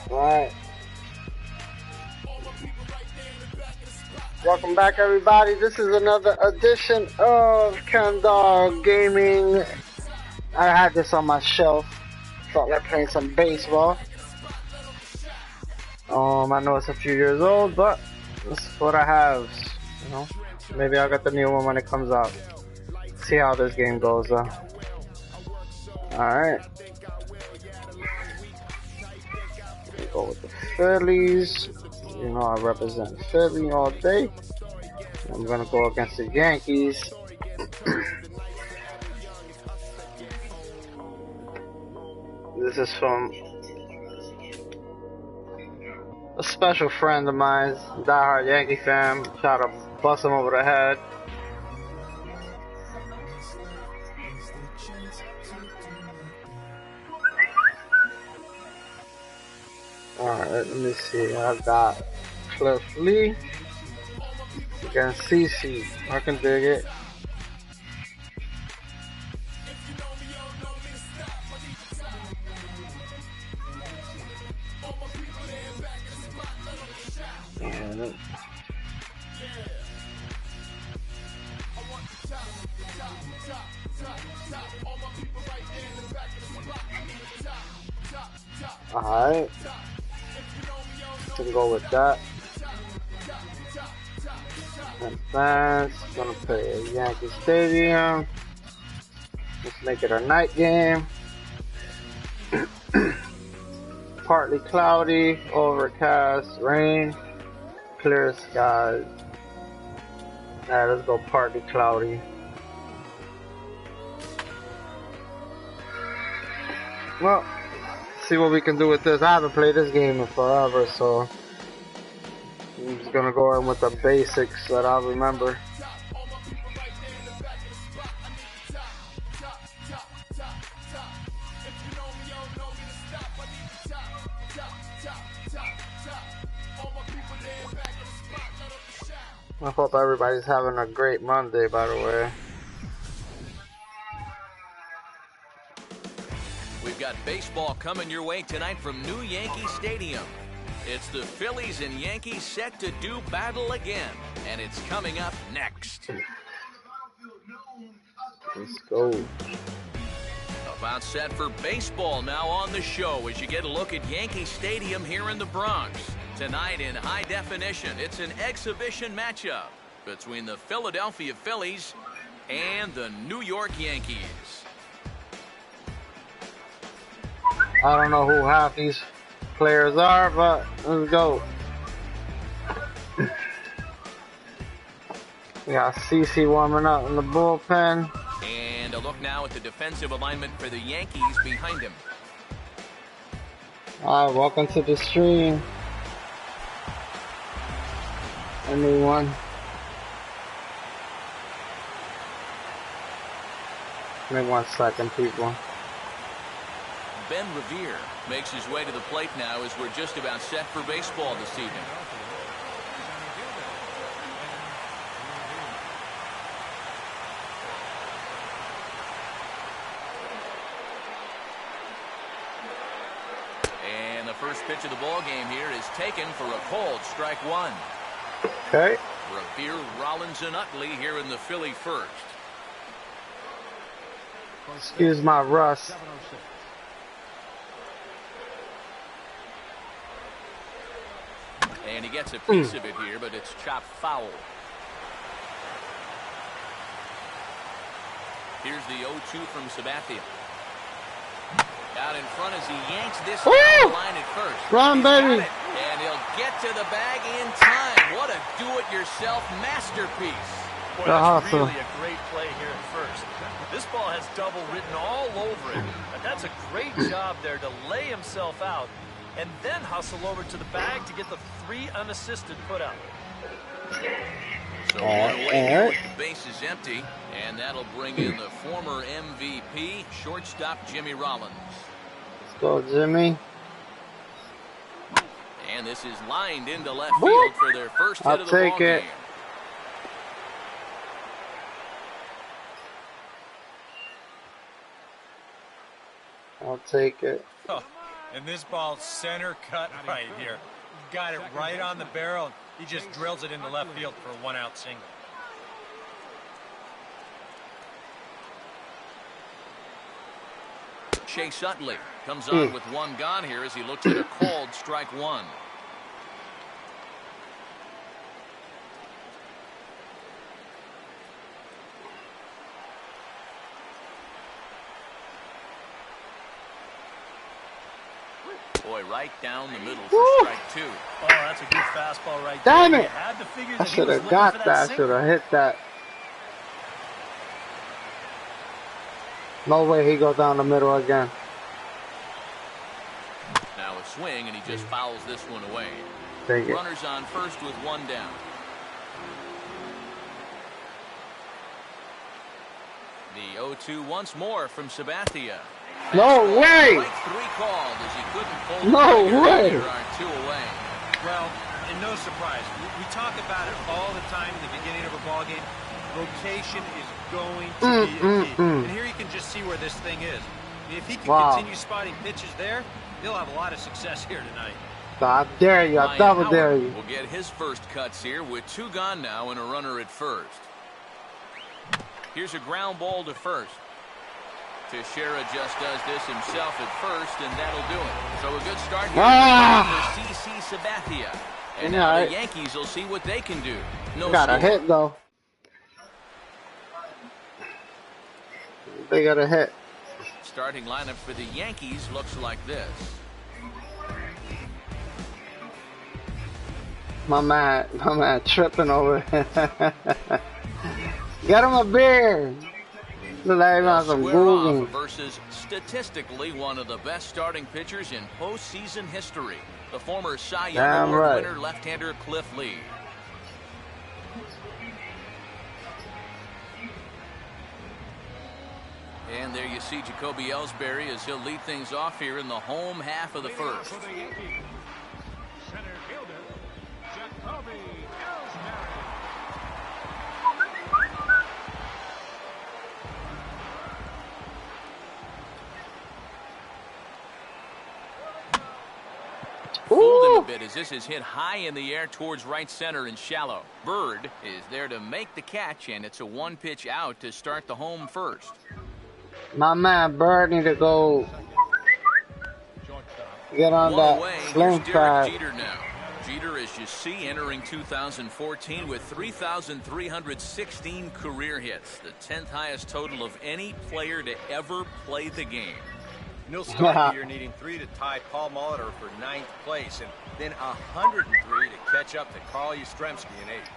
Alright. Welcome back, everybody. This is another edition of Kendall Gaming. I had this on my shelf. Felt like playing some baseball. I know it's a few years old, but this is what I have. You know, maybe I'll get the new one when it comes out. See how this game goes, though. Alright. Go with the Phillies. You know I represent Philly all day. I'm gonna go against the Yankees. This is from a special friend of mine, diehard Yankee fan. Try to bust him over the head. Alright, let me see. I got Cliff Lee against CC. I can dig it. Alright. Can go with that. And fans gonna play at Yankee Stadium. Let's make it a night game. Partly cloudy, overcast, rain, clear skies. Alright, let's go partly cloudy. Well, see what we can do with this. I haven't played this game in forever, so I'm just gonna go in with the basics that I remember. I hope everybody's having a great Monday, by the way. We've got baseball coming your way tonight from New Yankee Stadium. It's the Phillies and Yankees set to do battle again, and it's coming up next. Let's go. About set for baseball now on the show as you get a look at Yankee Stadium here in the Bronx. Tonight in high definition, it's an exhibition matchup between the Philadelphia Phillies and the New York Yankees. I don't know who half these players are, but let's go. We got CC warming up in the bullpen. And a look now at the defensive alignment for the Yankees behind him. Alright, welcome to the stream. Anyone? Give me 1 second, people. Ben Revere makes his way to the plate now as we're just about set for baseball this evening. And the first pitch of the ball game here is taken for a cold strike one. Okay. Revere, Rollins, and Utley here in the Philly first. Excuse my rust. And he gets a piece of it here, but it's chopped foul. Here's the 0-2 from Sabathia. Out in front as he yanks this down the line at first. Run, baby. And he'll get to the bag in time. What a do-it-yourself masterpiece. Boy, that's really a great play here at first. This ball has double written all over it. And that's a great job there to lay himself out and then hustle over to the bag to get the 3 unassisted put out. So one away here with the base is empty, and that'll bring in the former MVP, shortstop Jimmy Rollins. Let's go, Jimmy. And this is lined into left field for their first hit of the ball game. I'll take it. Oh, And this ball center cut right here. Got it right on the barrel. He just drills it into left field for a 1-out single. Chase Utley comes on with one gone here as he looks at a called strike one. Boy, right down the middle for strike two. Oh, that's a good fastball right Damn there. it! You had to figure I that he should was have looking got for that. I single. should have hit that. No way he goes down the middle again. Now a swing, and he just fouls this one away. Take it. Runners on first with one down. The 0-2 once more from Sabathia. No way! Strike three called as he couldn't pull No the trigger. way! There are two away. Well, and no surprise. We talk about it all the time in the beginning of a ball game. Rotation is going to be a key. And here you can just see where this thing is. If he can continue spotting pitches there, he'll have a lot of success here tonight. I dare you. I double dare you. Will get his first cuts here with two gone now and a runner at first. Here's a ground ball to first. Teixeira just does this himself at first, and that'll do it. So a good start here for CC Sabathia. And now the Yankees will see what they can do. No got score. a hit, though. They got a hit. Starting lineup for the Yankees looks like this. My man tripping over. Get him a beer. Look like him on some Google. Versus statistically one of the best starting pitchers in postseason history, the former Cy Young Award winner left-hander Cliff Lee. And there you see Jacoby Ellsbury as he'll lead things off here in the home half of the first. Fooled him a bit as this is hit high in the air towards right center and shallow. Bird is there to make the catch, and it's a one-pitch out to start the home first. My man Bird need to go get on that sling pad. Jeter now. Jeter, as you see, entering 2014 with 3,316 career hits, the 10th highest total of any player to ever play the game. And he'll start the year needing 3 to tie Paul Molitor for 9th place, and then 103 to catch up to Carl Yastrzemski in 8th.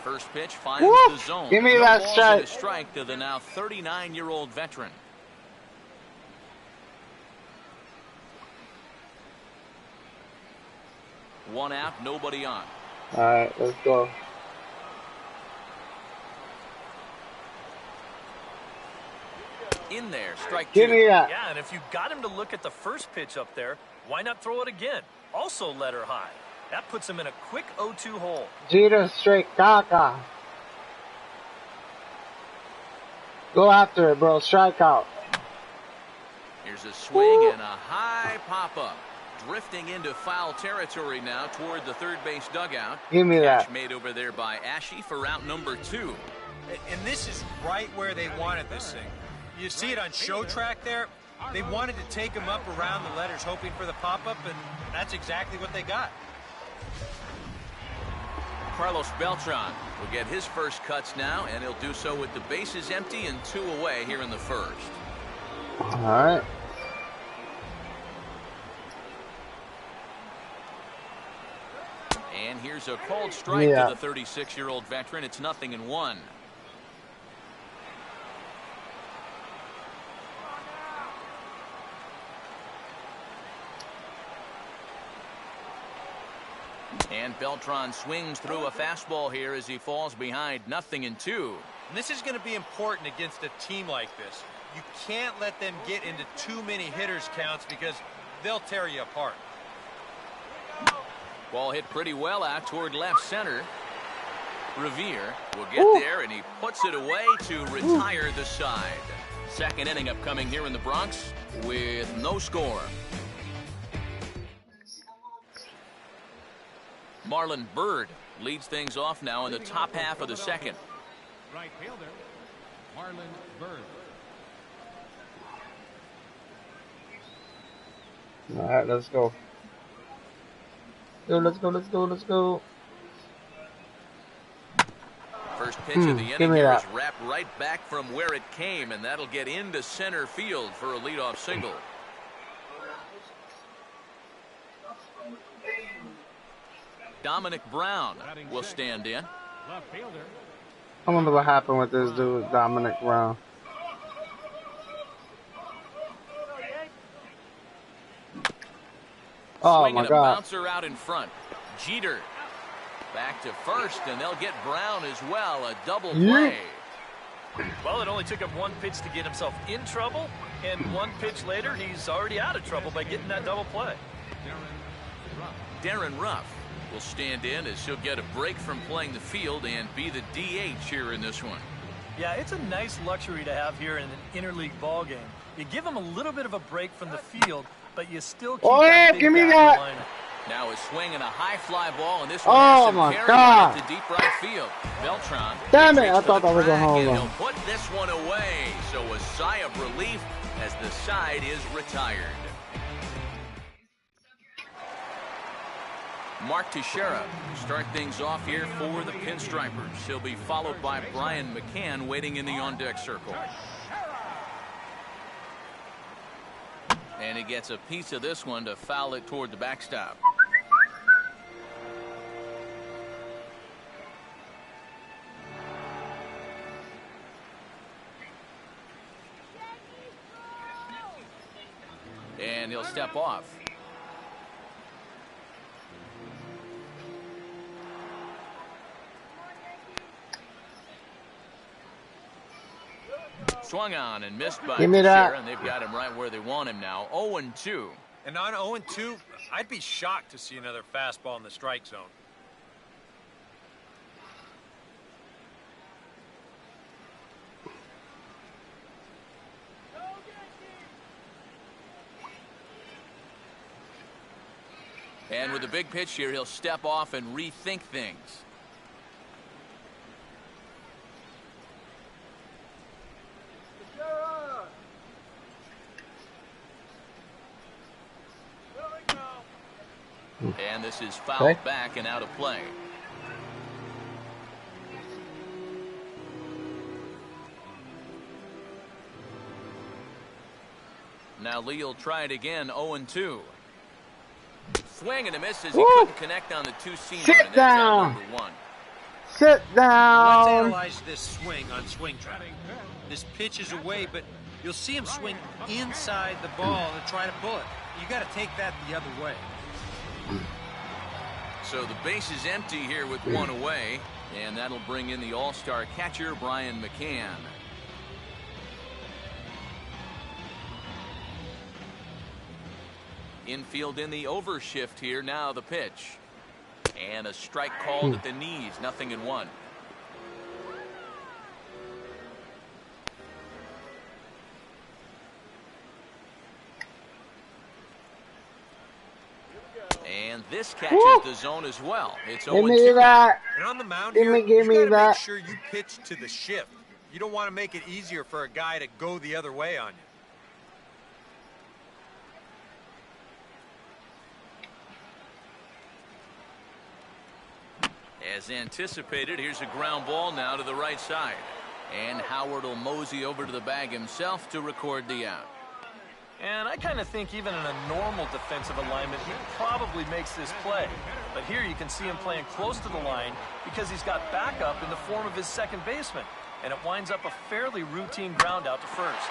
First pitch finds the zone. Give me that strike. Strike to the now 39-year-old veteran. One out, nobody on. All right, let's go. In there, strike Give two. me that. Yeah, and if you got him to look at the first pitch up there, why not throw it again? Also let her high. That puts him in a quick 0-2 hole. Jeter straight caca. Go after it, bro. Strike out. Here's a swing and a high pop-up. Drifting into foul territory now toward the third base dugout. Give me that. Catch made over there by Ashe for out number 2. And this is right where they wanted this thing. You see it on show track there. They wanted to take him up around the letters, hoping for the pop-up, and that's exactly what they got. Carlos Beltran will get his first cuts now, and he'll do so with the bases empty and 2 away here in the first. All right. And here's a called strike to the 36-year-old veteran. It's 0-1. And Beltran swings through a fastball here as he falls behind 0-2. And this is going to be important against a team like this. You can't let them get into too many hitters counts because they'll tear you apart. Ball hit pretty well out toward left center. Revere will get there, and he puts it away to retire the side. Second inning upcoming here in the Bronx with no score. Marlon Byrd leads things off now in the top half of the second. Right fielder, Marlon Byrd. All right, let's go. Let's go. First pitch of the inning me here that. is wrapped right back from where it came, and that'll get into center field for a leadoff single. Dominic Brown will stand in. Left fielder. I wonder what happened with this dude, Dominic Brown. Oh Swinging my a God. bouncer out in front. Jeter back to first, and they'll get Brown as well. A double play. Well, it only took him one pitch to get himself in trouble, and one pitch later, he's already out of trouble by getting that double play. Darren Ruff will stand in as he'll get a break from playing the field and be the DH here in this one. Yeah, it's a nice luxury to have here in an interleague ball game. You give him a little bit of a break from the field, but you still keep that big give me bat that. in the lineup. Now is swinging a high fly ball, and this one Oh has some my carry God. to deep right field. Beltran. Damn it, retreats I to thought the that was a track, home and run. he'll put this one away. So a sigh of relief as the side is retired. Mark Teixeira start things off here for the Pinstripers. He'll be followed by Brian McCann waiting in the on-deck circle. And he gets a piece of this one to foul it toward the backstop. And he'll step off. Swung on and missed by Teixeira, and they've got him right where they want him now. 0-2. And on 0-2, I'd be shocked to see another fastball in the strike zone. And with a big pitch here, he'll step off and rethink things. And this is fouled back and out of play. Now Lee will try it again, 0-2. Swing and a miss as he couldn't connect on the two-seamer. Sit down. Sit Let's down. analyze this swing on swing track. This pitch is away, but you'll see him swing inside the ball to try to pull it. You got to take that the other way. So the base is empty here with one away, and that'll bring in the all-star catcher, Brian McCann. Infield in the overshift here. Now the pitch. And a strike called at the knees. 0-1. And this catches the zone as well. It's 0-2. Give me that. And on the mound Give here, me you got to that. make sure you pitch to the shift. You don't want to make it easier for a guy to go the other way on you. As anticipated, here's a ground ball now to the right side. And Howard will mosey over to the bag himself to record the out. And I kind of think even in a normal defensive alignment, he probably makes this play. But here you can see him playing close to the line because he's got backup in the form of his second baseman. And it winds up a fairly routine ground out to first.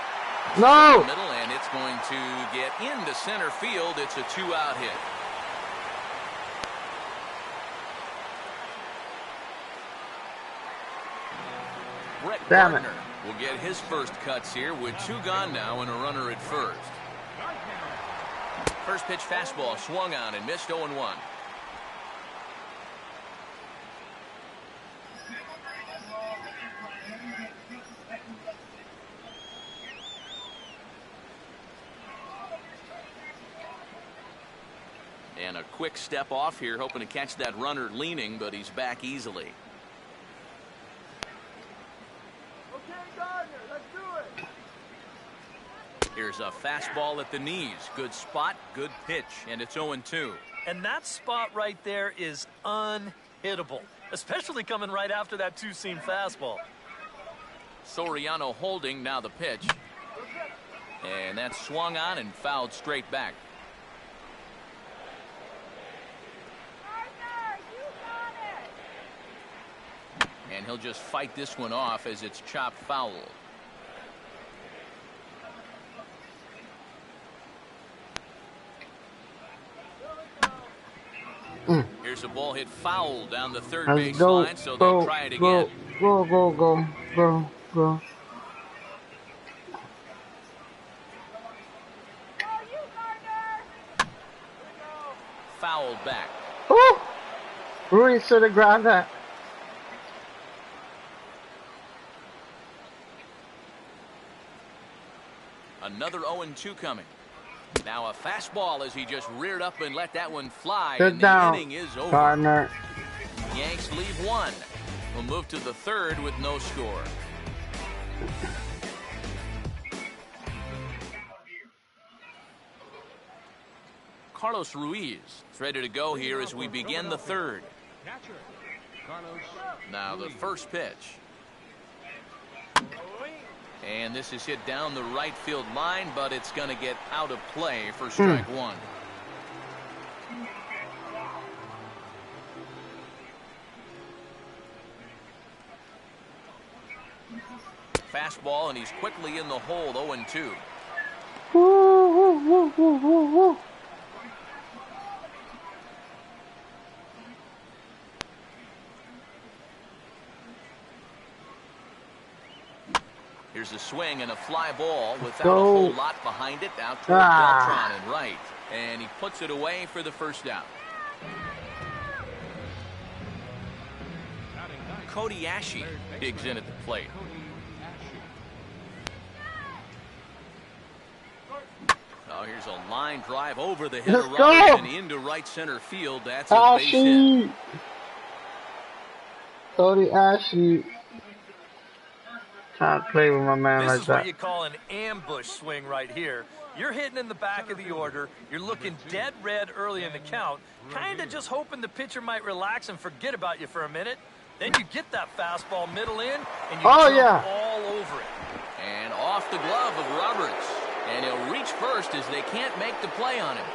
No. Middle, and it's going to get into center field. It's a two-out hit. Brett Gardner will get his first cuts here with two gone now and a runner at first. First pitch fastball swung on and missed 0-1. And a quick step off here, hoping to catch that runner leaning, but he's back easily. Okay, Gardner, let's do it. Here's a fastball at the knees. Good spot, good pitch, and it's 0-2. And that spot right there is unhittable, especially coming right after that two-seam fastball. Soriano holding, now the pitch. And that's swung on and fouled straight back. And he'll just fight this one off as it's chopped foul. Here's a ball hit foul down the third base line, so they'll try it again. Go. Fouled back. Oh! Ruiz should have grabbed that. Another 0-2 coming. Now a fastball as he just reared up and let that one fly. Sit and down, the inning is over. Gardner. Yanks leave one. We'll move to the third with no score. Carlos Ruiz is ready to go here as we begin the third. Catcher, Carlos. Now the first pitch. And this is hit down the right field line, but it's going to get out of play for strike one. Fastball, and he's quickly in the hole, 0-2. Here's a swing and a fly ball without a whole lot behind it. Out toward Beltran and right. And he puts it away for the first out. Cody Ashe digs in at the plate. Oh, here's a line drive over the head of Robertson into right center field. That's a base hit. Cody Ashe. Can't play with my man like that. This is what you call an ambush swing right here. You're hitting in the back of the order. You're looking dead red early in the count. Kind of just hoping the pitcher might relax and forget about you for a minute. Then you get that fastball middle in, and you jump all over it. And off the glove of Roberts. And he'll reach first as they can't make the play on him.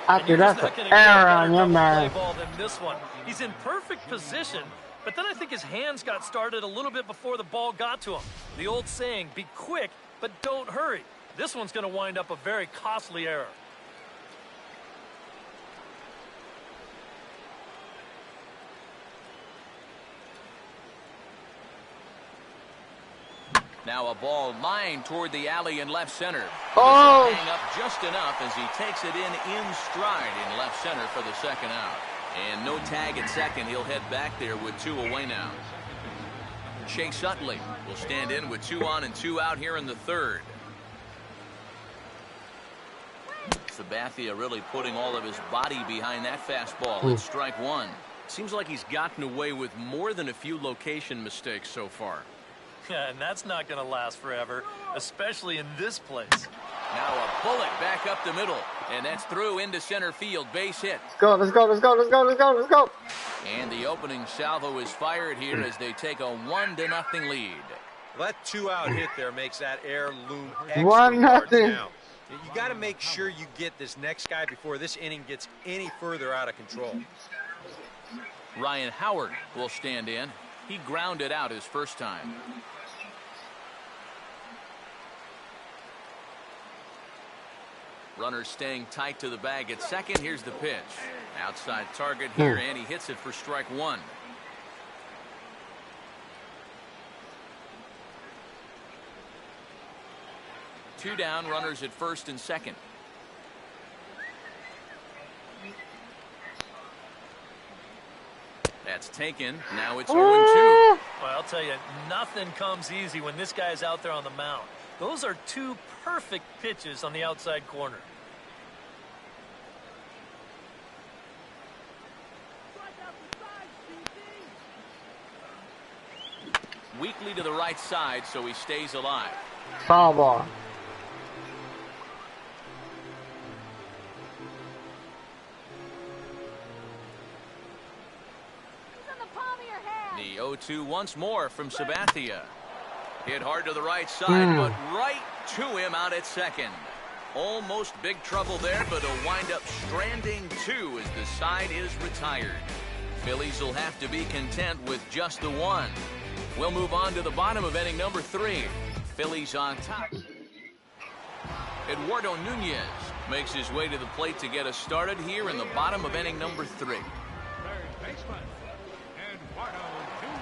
After that's an error on your man. Ball than this one. He's in perfect position. But then I think his hands got started a little bit before the ball got to him. The old saying, be quick, but don't hurry. This one's going to wind up a very costly error. Now a ball lined toward the alley in left center. Oh! Hang up just enough as he takes it in stride in left center for the second out. And no tag at second. He'll head back there with 2 away now. Chase Utley will stand in with 2 on and 2 out here in the third. Sabathia really putting all of his body behind that fastball. It's strike one. Seems like he's gotten away with more than a few location mistakes so far. Yeah, and that's not going to last forever, especially in this place. Now a bullet back up the middle, and that's through into center field. Base hit. Let's go. And the opening salvo is fired here as they take a 1-0 lead. Well, that 2-out hit there makes that air loom extra 1-0. large now. You got to make sure you get this next guy before this inning gets any further out of control. Ryan Howard will stand in. He grounded out his first time. Runner staying tight to the bag at second. Here's the pitch. Outside target here, and he hits it for strike one. Two down, runners at first and second. That's taken. Now it's 0-2. Well, I'll tell you, nothing comes easy when this guy's out there on the mound. Those are 2 perfect pitches on the outside corner. weakly to the right side, so he stays alive. Foul ball. The 0-2 once more from Sabathia. Hit hard to the right side, but right to him out at second. Almost big trouble there, but he'll wind up stranding two as the side is retired. Phillies will have to be content with just the one. We'll move on to the bottom of inning number 3. Phillies on top. Eduardo Nunez makes his way to the plate to get us started here in the bottom of inning number 3. Third baseman, Eduardo Nunez.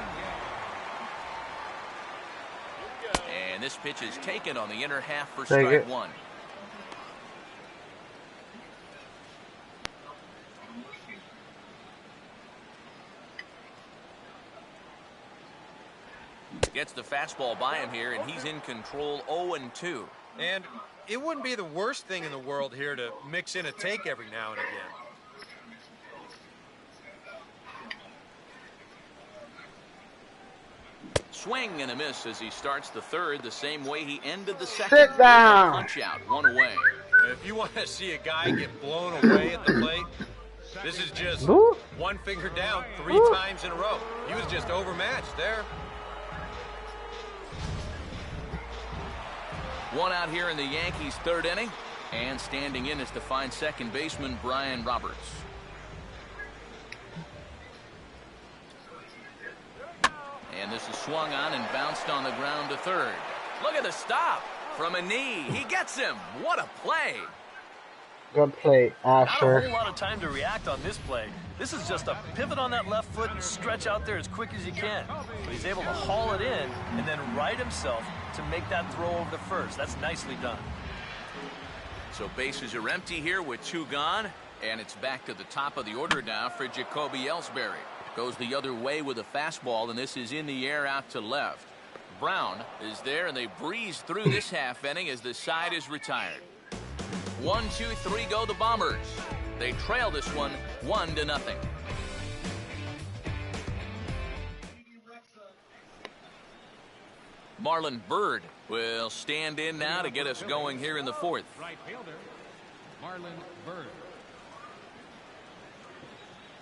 And this pitch is taken on the inner half for strike one. Gets the fastball by him here, and he's in control 0-2. And it wouldn't be the worst thing in the world here to mix in a take every now and again. Swing and a miss as he starts the third the same way he ended the second. Sit down. Punch out, one away. If you want to see a guy get blown away at the plate, this is just one finger down 3 times in a row. He was just overmatched there. One out here in the Yankees' third inning, and standing in is to find second baseman Brian Roberts. And this is swung on and bounced on the ground to third. Look at the stop from a knee. He gets him. What a play. Good play, Asher. Not a whole lot of time to react on this play. This is just a pivot on that left foot and stretch out there as quick as you can. But he's able to haul it in and then right himself to make that throw over to first. That's nicely done. So bases are empty here with 2 gone, and it's back to the top of the order now for Jacoby Ellsbury. Goes the other way with a fastball, and this is in the air out to left. Brown is there, and they breeze through this half inning as the side is retired. 1, 2, 3 go the Bombers. They trail this one 1-0. Marlon Byrd will stand in now to get us going here in the 4th. Right fielder, Marlon Byrd.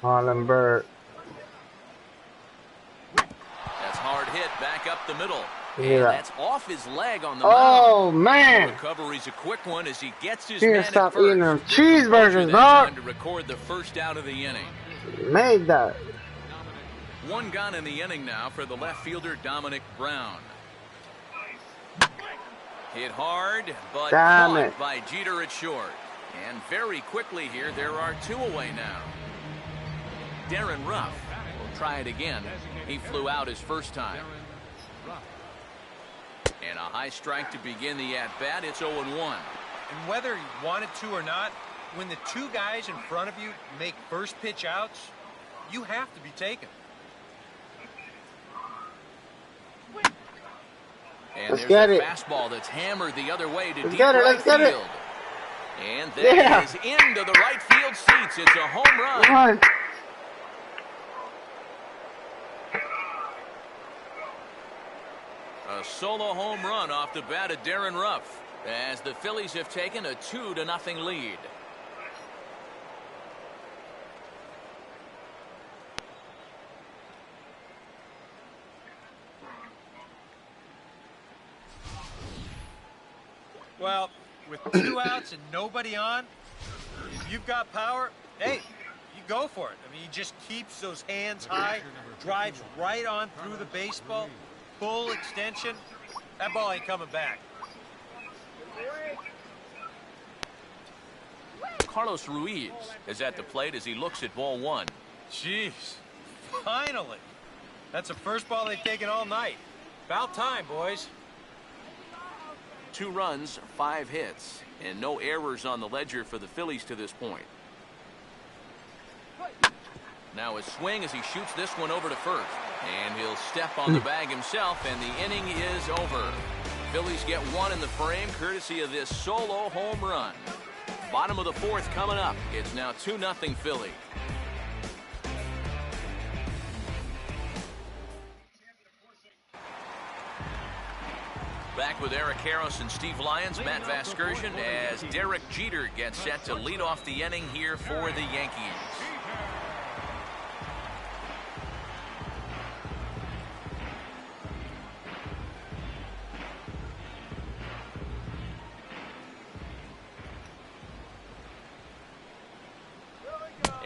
Marlon Byrd. That's hard hit back up the middle. Yeah. And that's off his leg on the Oh, mound. man. The recovery's a quick one as he gets his Here, man stop at first. eating them cheeseburgers, Time dog. to record the first out of the inning. Made that. 1 gone in the inning now for the left fielder Dominic Brown. Hit hard, but caught by Jeter at short. And very quickly here, there are 2 away now. Darren Ruff will try it again. He flew out his first time. And a high strike to begin the at-bat. It's 0-1. And whether you wanted to or not, when the 2 guys in front of you make first pitch outs, you have to be taken. And there's a fastball that's hammered the other way to deep right field. And that is into the right field seats. It's a home run. A solo home run off the bat of Darren Ruff as the Phillies have taken a 2-0 lead. Well, with 2 outs and nobody on, if you've got power, hey, you go for it. I mean, he just keeps those hands high, drives right on through the baseball, full extension. That ball ain't coming back. Carlos Ruiz is at the plate as he looks at ball 1. Jeez, finally. That's the first ball they've taken all night. About time, boys. 2 runs, 5 hits, and no errors on the ledger for the Phillies to this point. Now a swing as he shoots this one over to first. And he'll step on the bag himself, and the inning is over. Phillies get 1 in the frame, courtesy of this solo home run. Bottom of the 4th coming up. It's now 2-0 Philly. back with Eric Harris and Steve Lyons, Matt Vasgersian, as Derek Jeter gets set to lead off the inning here for the Yankees.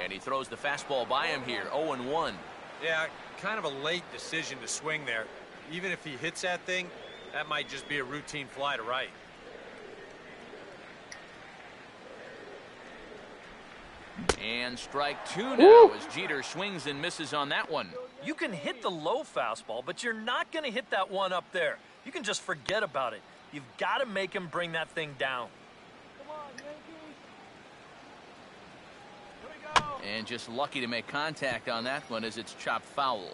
And he throws the fastball by him here, 0-1. Yeah, kind of a late decision to swing there. Even if he hits that thing, that might just be a routine fly to right. And strike two now as Jeter swings and misses on that one. You can hit the low fastball, but you're not going to hit that one up there. You can just forget about it. You've got to make him bring that thing down. And just lucky to make contact on that one as it's chopped foul.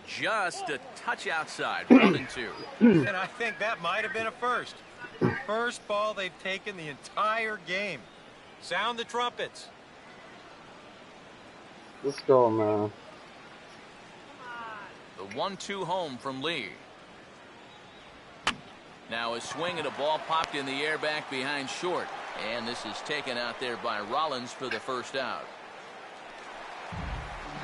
Just a touch outside, 1-2. And I think that might have been a first. First ball they've taken the entire game. Sound the trumpets. Let's go, man. The 1-2 home from Lee. Now a swing and a ball popped in the air back behind short. And this is taken out there by Rollins for the first out.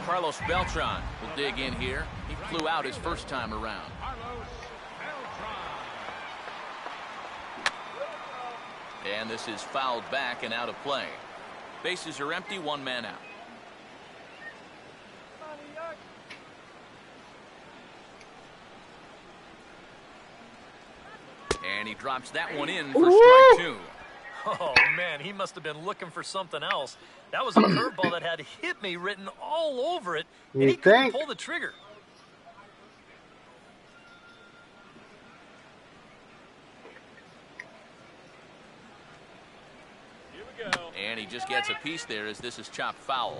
Carlos Beltran will dig in here. He flew out his first time around. And this is fouled back and out of play. Bases are empty, one man out. And he drops that one in for strike two. Oh, man, he must have been looking for something else. That was a curveball that had "hit me" written all over it, and he couldn't pull the trigger. Here we go. And he just gets a piece there as this is chopped foul.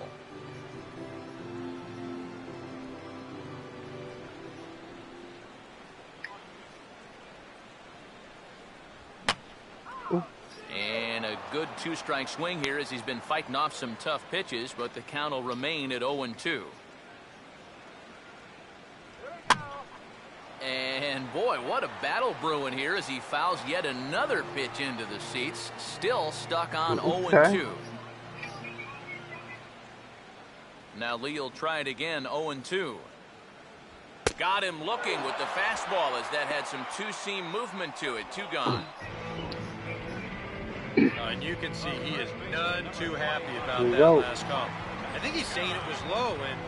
And a good two-strike swing here as he's been fighting off some tough pitches, but the count will remain at 0-2. And boy, what a battle brewing here as he fouls yet another pitch into the seats. Still stuck on 0-2. Now Lee will try it again, 0-2. Got him looking with the fastball as that had some two-seam movement to it. Two gone. And you can see he is none too happy about that last call. I think he's saying it was low, and,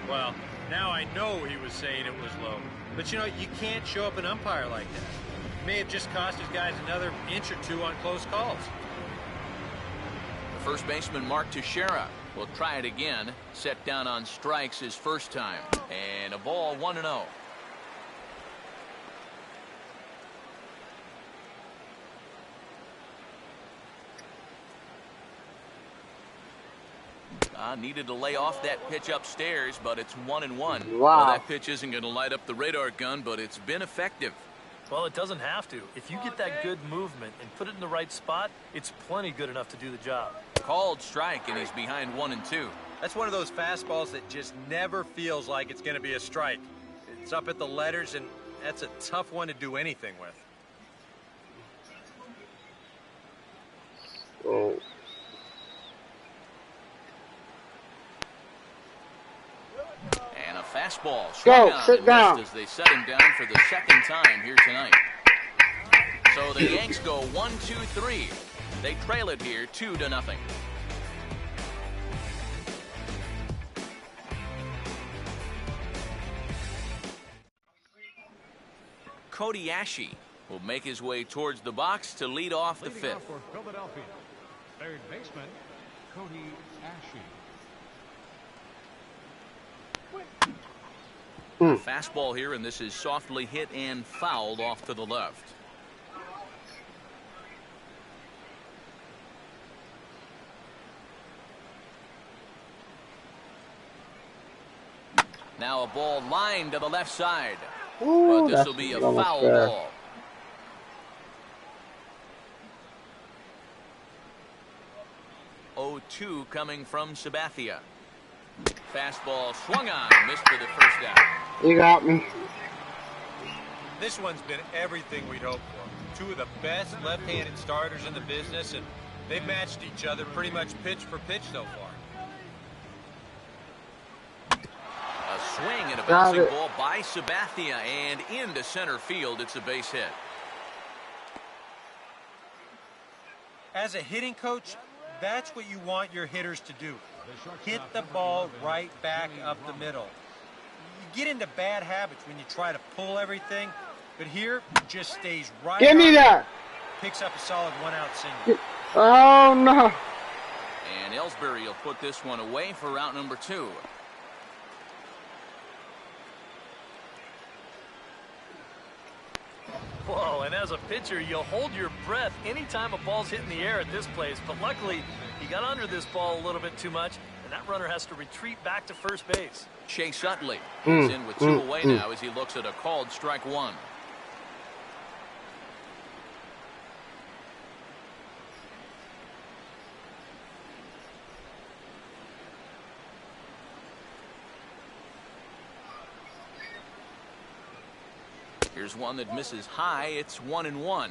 well, now I know he was saying it was low. But, you know, you can't show up an umpire like that. It may have just cost his guys another inch or two on close calls. The first baseman, Mark Teixeira, will try it again. Set down on strikes his first time. And a ball, 1-0. Needed to lay off that pitch upstairs, but it's 1-1. Wow. Well, that pitch isn't going to light up the radar gun, but it's been effective. Well, it doesn't have to. If you get that good movement and put it in the right spot, it's plenty good enough to do the job. Called strike, and he's behind 1-2. That's one of those fastballs that just never feels like it's going to be a strike. It's up at the letters, and that's a tough one to do anything with. Oh. And a fastball. Go, sit down. As they set him down for the second time here tonight. So the Yanks go 1-2-3. They trail it here 2-0. Cody Ashe will make his way towards the box to lead off the fifth. For Philadelphia, third baseman Cody Ashe. Fastball here, and this is softly hit and fouled off to the left. Now a ball lined to the left side. Ooh, But this will be a foul ball. 0-2 coming from Sabathia. Fastball swung on, missed for the first out. You got me. This one's been everything we'd hoped for. Two of the best left-handed starters in the business, and they've matched each other pretty much pitch for pitch so far. A swing and a bouncing ball by Sabathia, and into center field. It's a base hit. As a hitting coach, that's what you want your hitters to do. Hit the ball right back up the middle. You get into bad habits when you try to pull everything, but here, just stays right. Give me that. Picks up a solid one-out single. Oh, no. And Ellsbury will put this one away for out number 2. Whoa, and as a pitcher, you'll hold your breath anytime a ball's hitting the air at this place. But luckily, he got under this ball a little bit too much, and that runner has to retreat back to first base. Chase Utley is in with 2 away now as he looks at a called strike 1. Here's one that misses high. It's 1-1.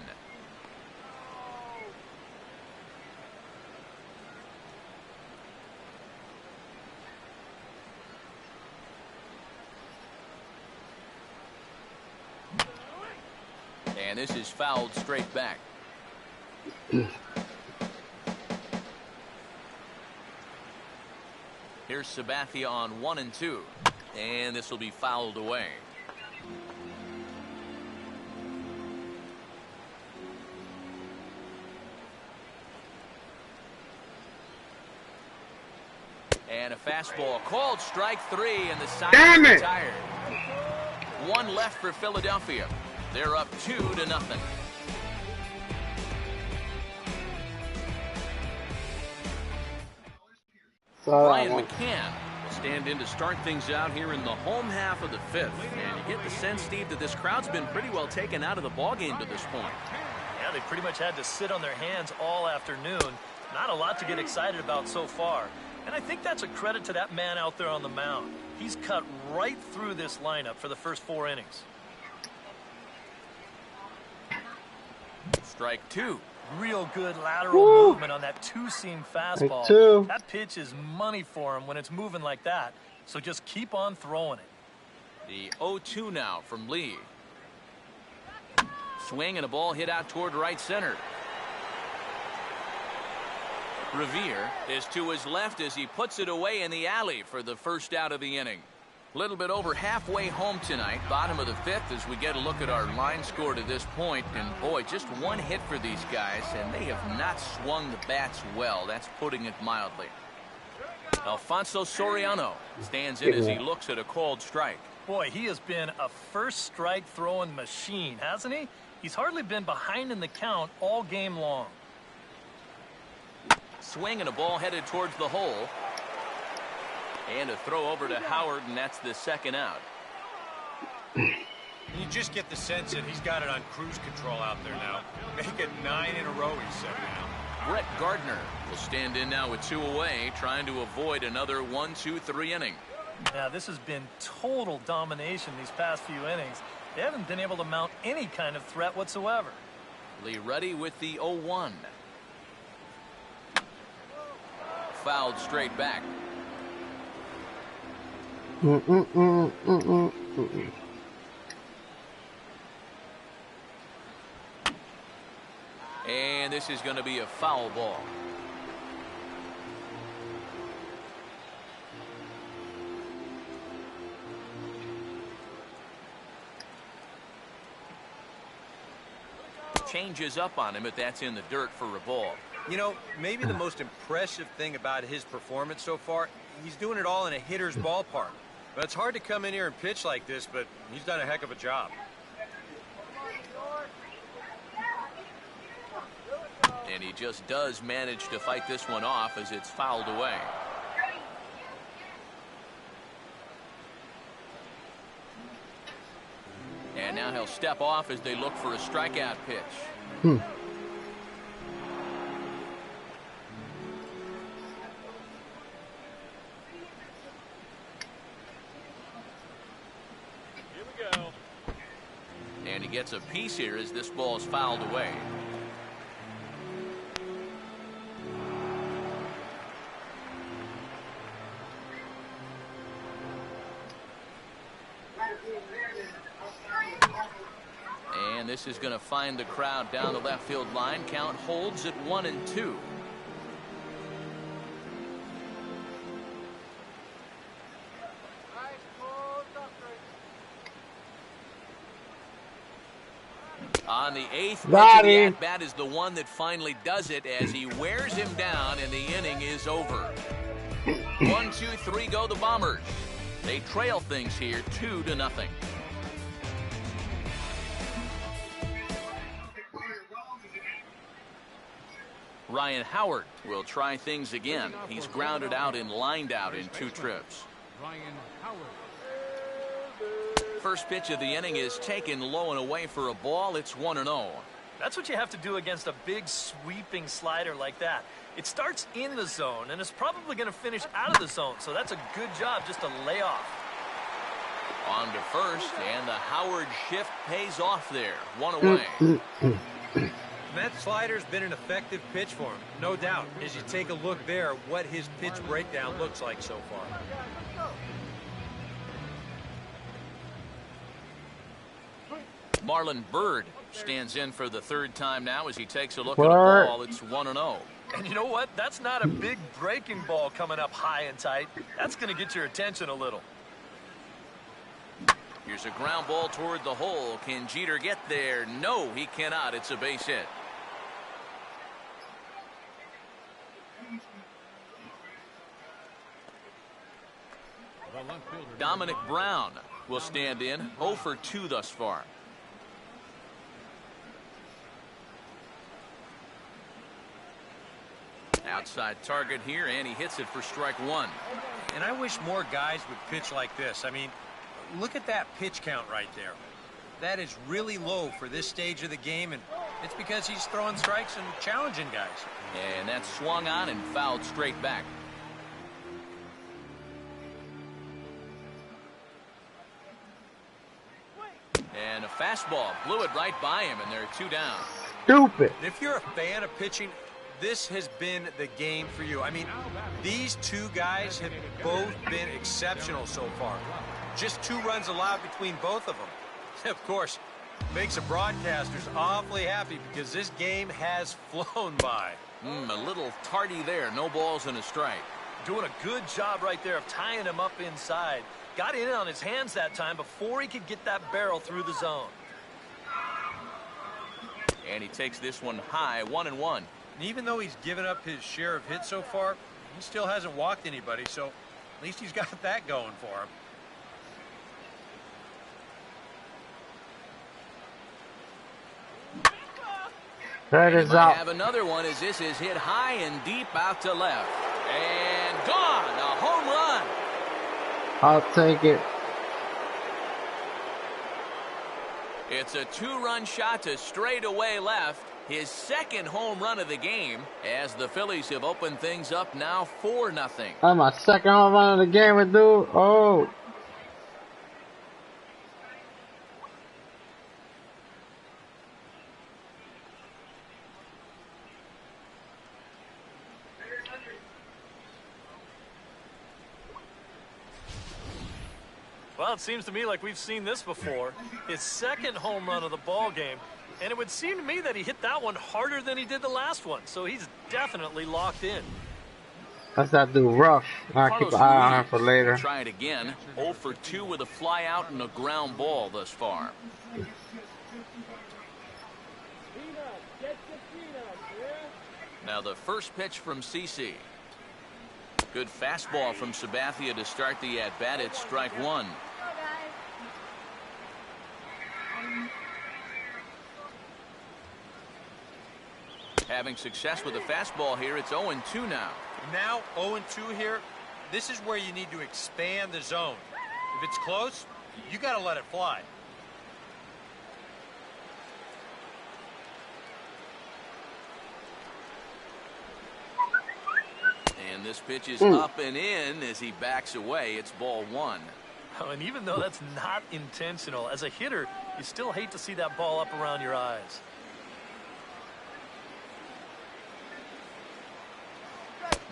And this is fouled straight back. Here's Sabathia on 1-2. And this will be fouled away. And a fastball called strike 3, and the side is retired. 1 left for Philadelphia. They're up 2-0. Brian McCann will stand in to start things out here in the home half of the 5th. And you get the sense, Steve, that this crowd's been pretty well taken out of the ballgame to this point. Yeah, they pretty much had to sit on their hands all afternoon. Not a lot to get excited about so far. And I think that's a credit to that man out there on the mound. He's cut right through this lineup for the first 4 innings. Strike 2. Real good lateral movement on that 2-seam fastball. That pitch is money for him when it's moving like that. So just keep on throwing it. The 0-2 now from Lee. Swing and a ball hit out toward right center. Revere is to his left as he puts it away in the alley for the first out of the inning. A little bit over halfway home tonight, bottom of the 5th, as we get a look at our line score to this point. And boy, just 1 hit for these guys, and they have not swung the bats well. That's putting it mildly. Alfonso Soriano stands in as he looks at a called strike. Boy, he has been a first strike throwing machine, hasn't he? He's hardly been behind in the count all game long. Swing and a ball headed towards the hole. And a throw over to Howard, and that's the second out. You just get the sense that he's got it on cruise control out there now. Make it 9 in a row, he said now. Brett Gardner will stand in now with 2 away, trying to avoid another 1-2-3 inning. Now, this has been total domination these past few innings. They haven't been able to mount any kind of threat whatsoever. Lee ready with the 0-1. Fouled straight back. And this is going to be a foul ball. Changes up on him, but that's in the dirt for a ball. You know, maybe the most impressive thing about his performance so far, he's doing it all in a hitter's ballpark. But it's hard to come in here and pitch like this, but he's done a heck of a job. And he just does manage to fight this one off as it's fouled away. And now he'll step off as they look for a strikeout pitch. gets a piece here as this ball is fouled away. And this is going to find the crowd down the left field line. Count holds at 1-2. On the 8th pitch of the at-bat is the one that finally does it as he wears him down and the inning is over. 1, 2, 3 go the Bombers. They trail things here 2-0. Ryan Howard will try things again. He's grounded out and lined out in 2 trips. Ryan Howard. First pitch of the inning is taken low and away for a ball. It's 1-0. That's what you have to do against a big sweeping slider like that. It starts in the zone and it's probably going to finish out of the zone. So that's a good job just to lay off. On to first, and the Howard shift pays off there. 1 away. That slider's been an effective pitch for him, no doubt. As you take a look there, what his pitch breakdown looks like so far. Marlon Byrd stands in for the 3rd time now as he takes a look at a ball. It's 1-0. And you know what? That's not a big breaking ball coming up high and tight. That's going to get your attention a little. Here's a ground ball toward the hole. Can Jeter get there? No, he cannot. It's a base hit. Dominic Brown will stand in. 0 for 2 thus far. Outside target here, and he hits it for strike 1. And I wish more guys would pitch like this. I mean, look at that pitch count right there. That is really low for this stage of the game, and it's because he's throwing strikes and challenging guys. And that's swung on and fouled straight back. And a fastball blew it right by him, and they're 2 down. Stupid. If you're a fan of pitching, this has been the game for you. I mean, these 2 guys have both been exceptional so far. Just 2 runs allowed between both of them. Of course, makes the broadcasters awfully happy because this game has flown by. A little tardy there. No balls and a strike. Doing a good job right there of tying him up inside. Got in on his hands that time before he could get that barrel through the zone. And he takes this one high, 1-1. And even though he's given up his share of hits so far, he still hasn't walked anybody, so at least he's got that going for him. That is out. Have another one as this is hit high and deep out to left. And gone. A home run. I'll take it. It's a 2-run shot to straightaway left. His 2nd home run of the game as the Phillies have opened things up now 4-0. That's my 2nd home run of the game, dude. Oh. Well, it seems to me like we've seen this before. His 2nd home run of the ball game. And it would seem to me that he hit that one harder than he did the last one. So he's definitely locked in. That's that dude rough. I'll keep an eye on him for later. Try it again. 0 for 2 with a fly out and a ground ball thus far. Now the first pitch from CC. Good fastball from Sabathia to start the at-bat. It's strike 1. Having success with the fastball here, it's 0-2 now. Now 0-2 here. This is where you need to expand the zone. If it's close, you got to let it fly. And this pitch is up and in as he backs away. It's ball 1. And even though that's not intentional, as a hitter, you still hate to see that ball up around your eyes.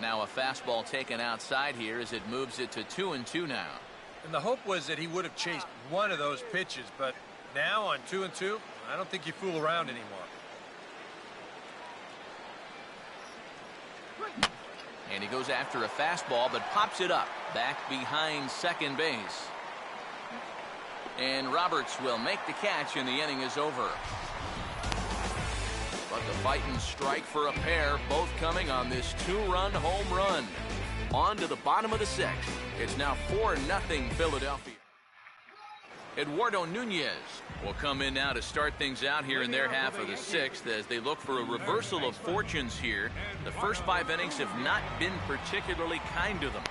Now a fastball taken outside here as it moves it to 2-2 now. And the hope was that he would have chased one of those pitches, but now on 2-2, I don't think you fool around anymore. And he goes after a fastball, but pops it up back behind second base. And Roberts will make the catch, and the inning is over. But the fighting strike for a pair, both coming on this two-run home run. On to the bottom of the sixth. It's now 4-0 Philadelphia. Eduardo Nunez will come in now to start things out here in their half of the sixth as they look for a reversal of fortunes here. The first 5 innings have not been particularly kind to them.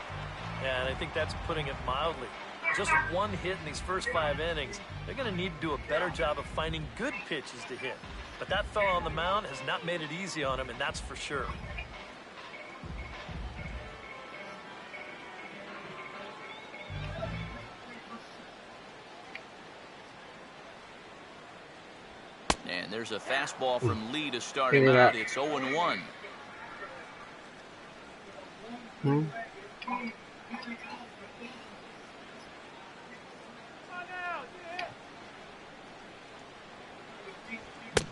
Yeah, and I think that's putting it mildly. Just one hit in these first 5 innings. They're going to need to do a better job of finding good pitches to hit. But that fellow on the mound has not made it easy on him, and that's for sure. And there's a fastball from Lee to start him out. It's 0-1.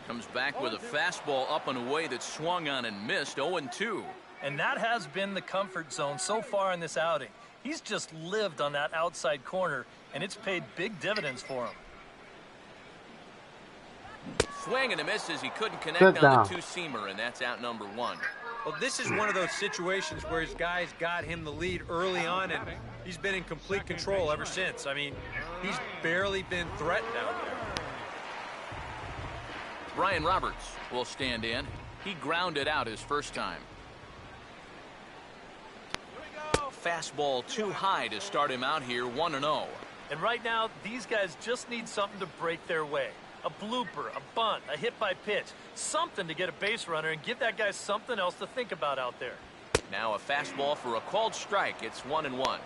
Comes back with a fastball up and away that swung on and missed. 0-2. And that has been the comfort zone so far in this outing. He's just lived on that outside corner, and it's paid big dividends for him. Swing and a miss as he couldn't connect on the two-seamer, and that's out number 1. Well, this is one of those situations where his guys got him the lead early on, and he's been in complete control ever since. I mean, he's barely been threatened out there. Brian Roberts will stand in. He grounded out his first time. Fastball too high to start him out here, 1-0. And right now, these guys just need something to break their way. A blooper, a bunt, a hit by pitch, something to get a base runner and give that guy something else to think about out there. Now a fastball for a called strike. It's 1-1.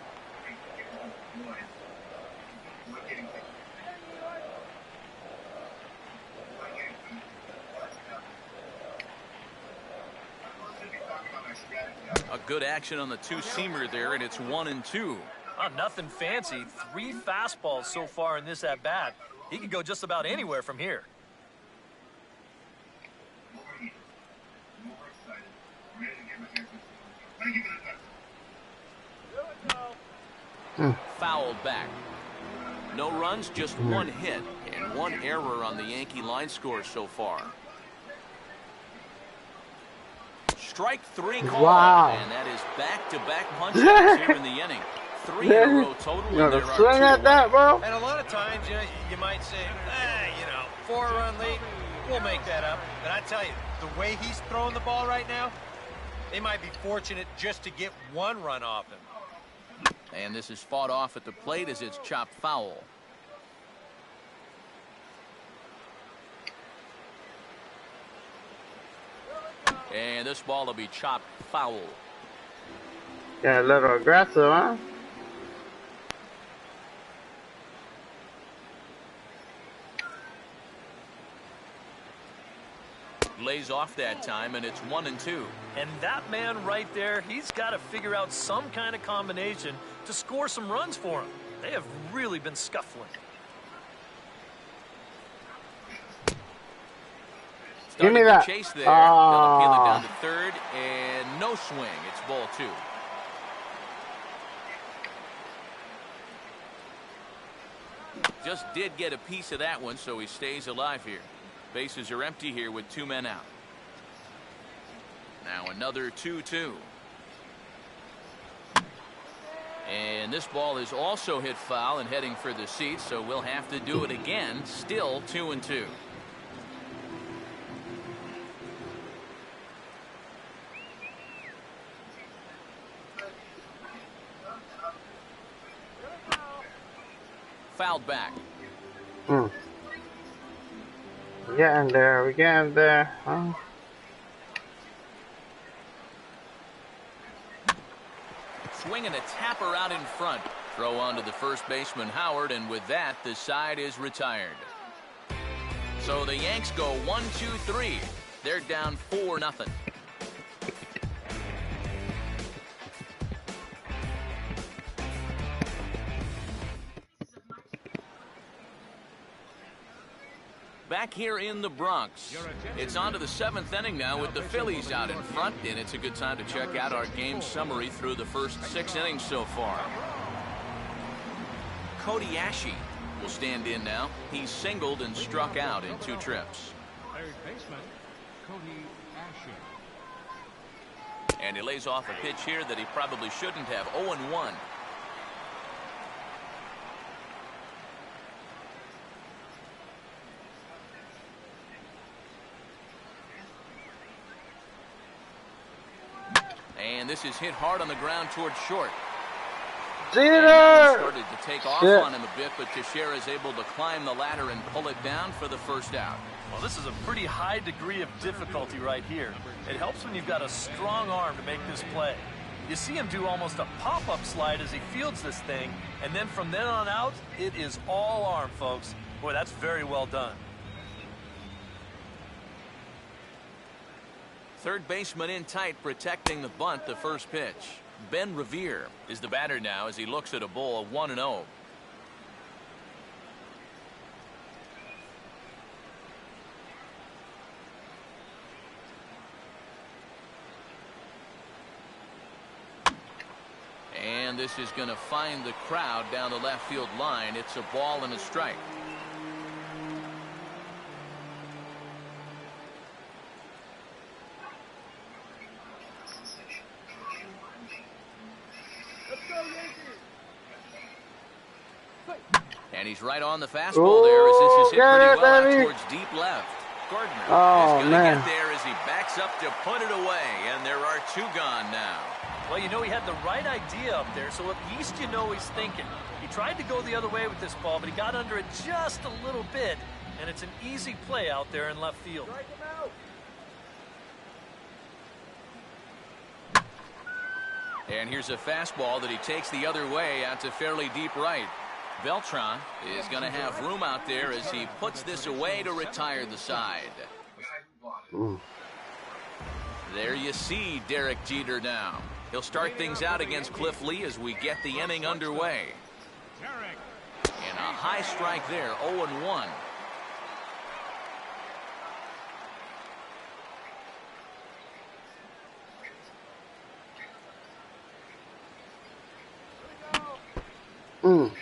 A good action on the two-seamer there, and it's 1-2. Oh, nothing fancy. 3 fastballs so far in this at-bat. He can go just about anywhere from here. Fouled back. No runs, just 1 hit, and 1 error on the Yankee line score so far. Strike 3 call, and that is back-to-back punches here in the inning. 3 in a row total. You know, swing at that, bro. And a lot of times, you might say, 4-run lead, we'll make that up. But I tell you, the way he's throwing the ball right now, they might be fortunate just to get 1 run off him. And this is fought off at the plate as it's chopped foul. And this ball will be chopped foul. Yeah, a little aggressive, huh? Lays off that time, and it's 1-2. And that man right there, he's got to figure out some kind of combination to score some runs for him. They have really been scuffling. Give me that. Chase there. They'll appeal it down to third, and no swing. It's ball 2. Just did get a piece of that one, so he stays alive here. Bases are empty here with 2 men out. Now another 2-2. And this ball is also hit foul and heading for the seats, so we'll have to do it again. Still 2-2. Fouled back. We're getting there. We're getting there. Huh? Swinging a tapper out in front. Throw on to the first baseman, Howard, and with that, the side is retired. So the Yanks go 1-2-3. They're down 4-0. Back here in the Bronx, it's on to the 7th inning now with the Phillies out in front, and it's a good time to check out our game summary through the first 6 innings so far. Cody Ashe will stand in now. He's singled and struck out in 2 trips. Third baseman, Cody Ashe. And he lays off a pitch here that he probably shouldn't have. 0-1. And this is hit hard on the ground towards short. Jeter! Started to take off on him a bit, but Teixeira is able to climb the ladder and pull it down for the first out. Well, this is a pretty high degree of difficulty right here. It helps when you've got a strong arm to make this play. You see him do almost a pop-up slide as he fields this thing, and then from then on out, it is all arm, folks. Boy, that's very well done. Third baseman in tight, protecting the bunt, the first pitch. Ben Revere is the batter now as he looks at a ball of 1-0. And this is going to find the crowd down the left field line. It's a ball and a strike. And he's right on the fastball there as this is hit pretty well out towards deep left. Gardner is going to get there as he backs up to put it away, and there are 2 gone now. Well, you know, he had the right idea up there, so at least you know he's thinking. He tried to go the other way with this ball, but he got under it just a little bit, and it's an easy play out there in left field. And here's a fastball that he takes the other way out to fairly deep right. Beltran is going to have room out there as he puts this away to retire the side. There you see Derek Jeter now. He'll start things out against Cliff Lee as we get the inning underway. And a high strike there, 0-1.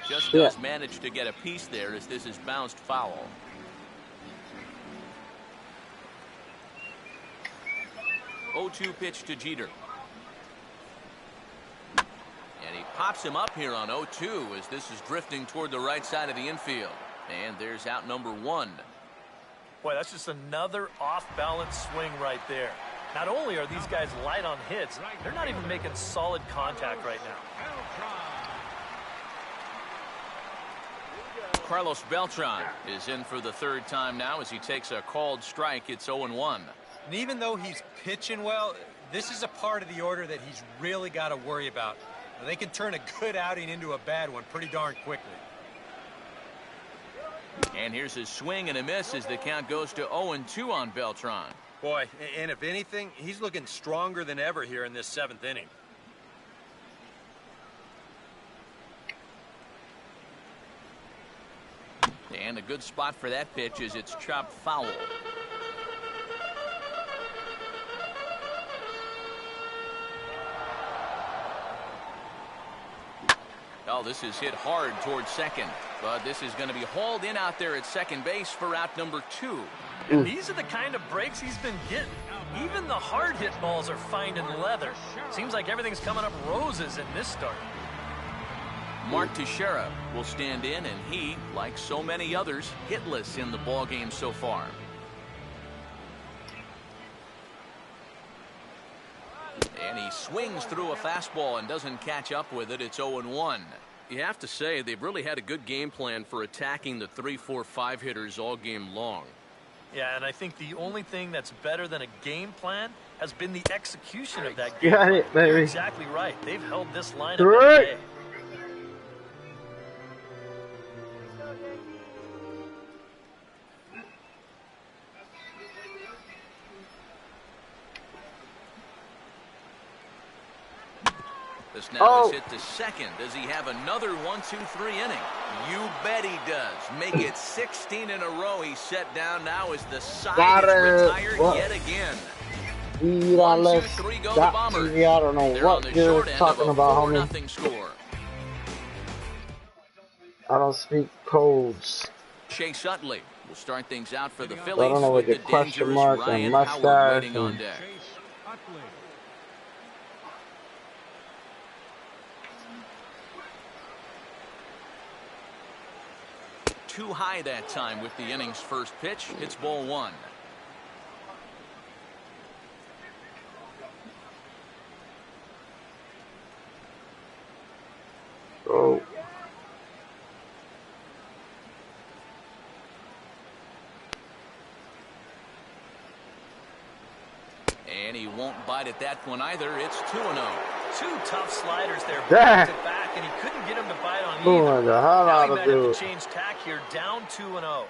Just does manage to get a piece there as this is bounced foul. Oh-2 pitch to Jeter. And he pops him up here on 0-2 as this is drifting toward the right side of the infield. And there's out number 1. Boy, that's just another off-balance swing right there. Not only are these guys light on hits, they're not even making solid contact right now. Carlos Beltran is in for the 3rd time now as he takes a called strike. It's 0-1. And even though he's pitching well, this is a part of the order that he's really got to worry about. Now, they can turn a good outing into a bad one pretty darn quickly. And here's his swing and a miss as the count goes to 0-2 on Beltran. Boy, and if anything, he's looking stronger than ever here in this 7th inning. And a good spot for that pitch is it's chopped foul. Oh, this is hit hard towards second, but this is going to be hauled in out there at second base for out number 2. And these are the kind of breaks he's been getting. Even the hard hit balls are finding leather. Seems like everything's coming up roses in this start. Mark Teixeira will stand in, and he, like so many others, hitless in the ballgame so far. And he swings through a fastball and doesn't catch up with it. It's 0-1. You have to say they've really had a good game plan for attacking the 3, 4, 5 hitters all game long. Yeah, and I think the only thing that's better than a game plan has been the execution of that game. Got it, baby. You're exactly right. They've held this lineup at bay. This now is hit to second. Does he have another 1-2-3 inning? You bet he does. Make it 16 in a row. He's set down now as the side is retired yet again. 1-2-3 go the Bombers. I don't know what you're talking about, homie. Score. I don't speak codes. Chase Utley will start things out for the Phillies. I don't know what your question mark and mustache and... Too high that time with the inning's first pitch. It's ball one. Oh. And he won't bite at that one either. It's 2-0. Two tough sliders there back to back, and he couldn't get him to bite on either. Now he might have to change tack here, down 2-0.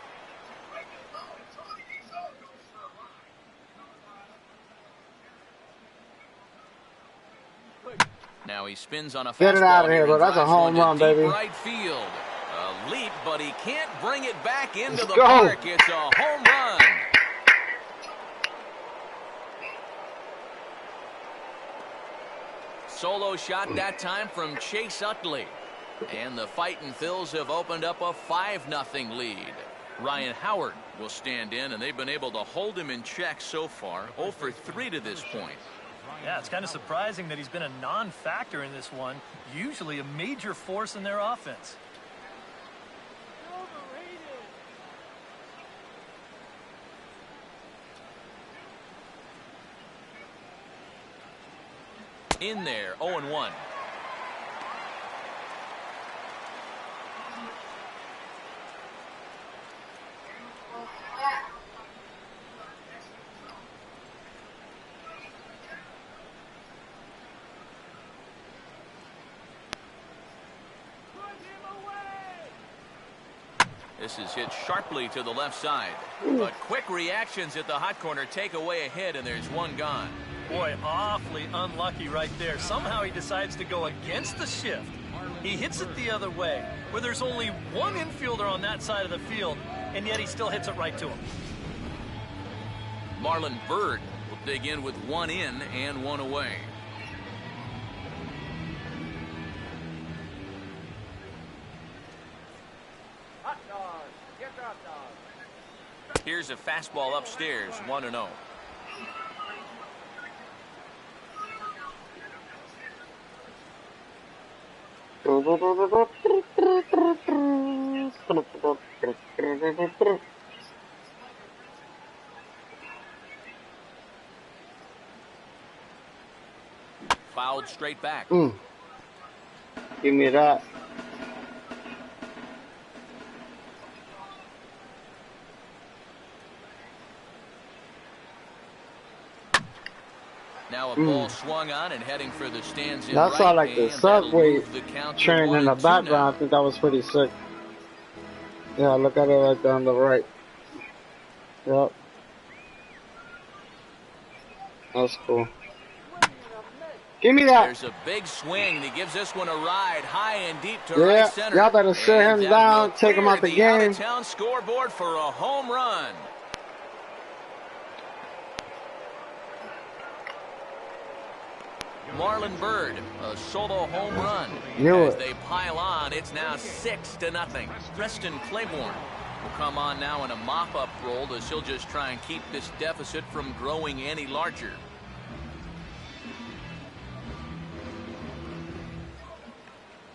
Now he spins on a fastball. Get it out of here, bro. That's a home run, baby. Right field. A leap, but he can't bring it back into the park. It's a home run. Solo shot that time from Chase Utley. And the Fightin' Phils have opened up a 5-0 lead. Ryan Howard will stand in, and they've been able to hold him in check so far. 0 for 3 to this point. Yeah, it's kind of surprising that he's been a non-factor in this one. Usually a major force in their offense. In there, 0-1. This is hit sharply to the left side. But quick reactions at the hot corner take away a hit, and there's one gone. Boy, awfully unlucky right there. Somehow he decides to go against the shift. He hits it the other way, where there's only one infielder on that side of the field, and yet he still hits it right to him. Marlon Byrd will dig in with 1 in and 1 away. Here's a fastball upstairs, 1-0. Fouled straight back. Give me that. Now a ball swung on and heading for the stands in That's right, all like the subway train in the background. I think that was pretty sick. Yeah, look at it right there on the right. Yep. That's cool. Give me that. There's a big swing, and he gives this one a ride high and deep to yeah, right center. Y'all better sit him down, take him out the game. Out-of-town scoreboard for a home run. Marlon Byrd, a solo home run. As they pile on, it's now 6-0. Preston Claiborne will come on now in a mop-up role as he'll just try and keep this deficit from growing any larger.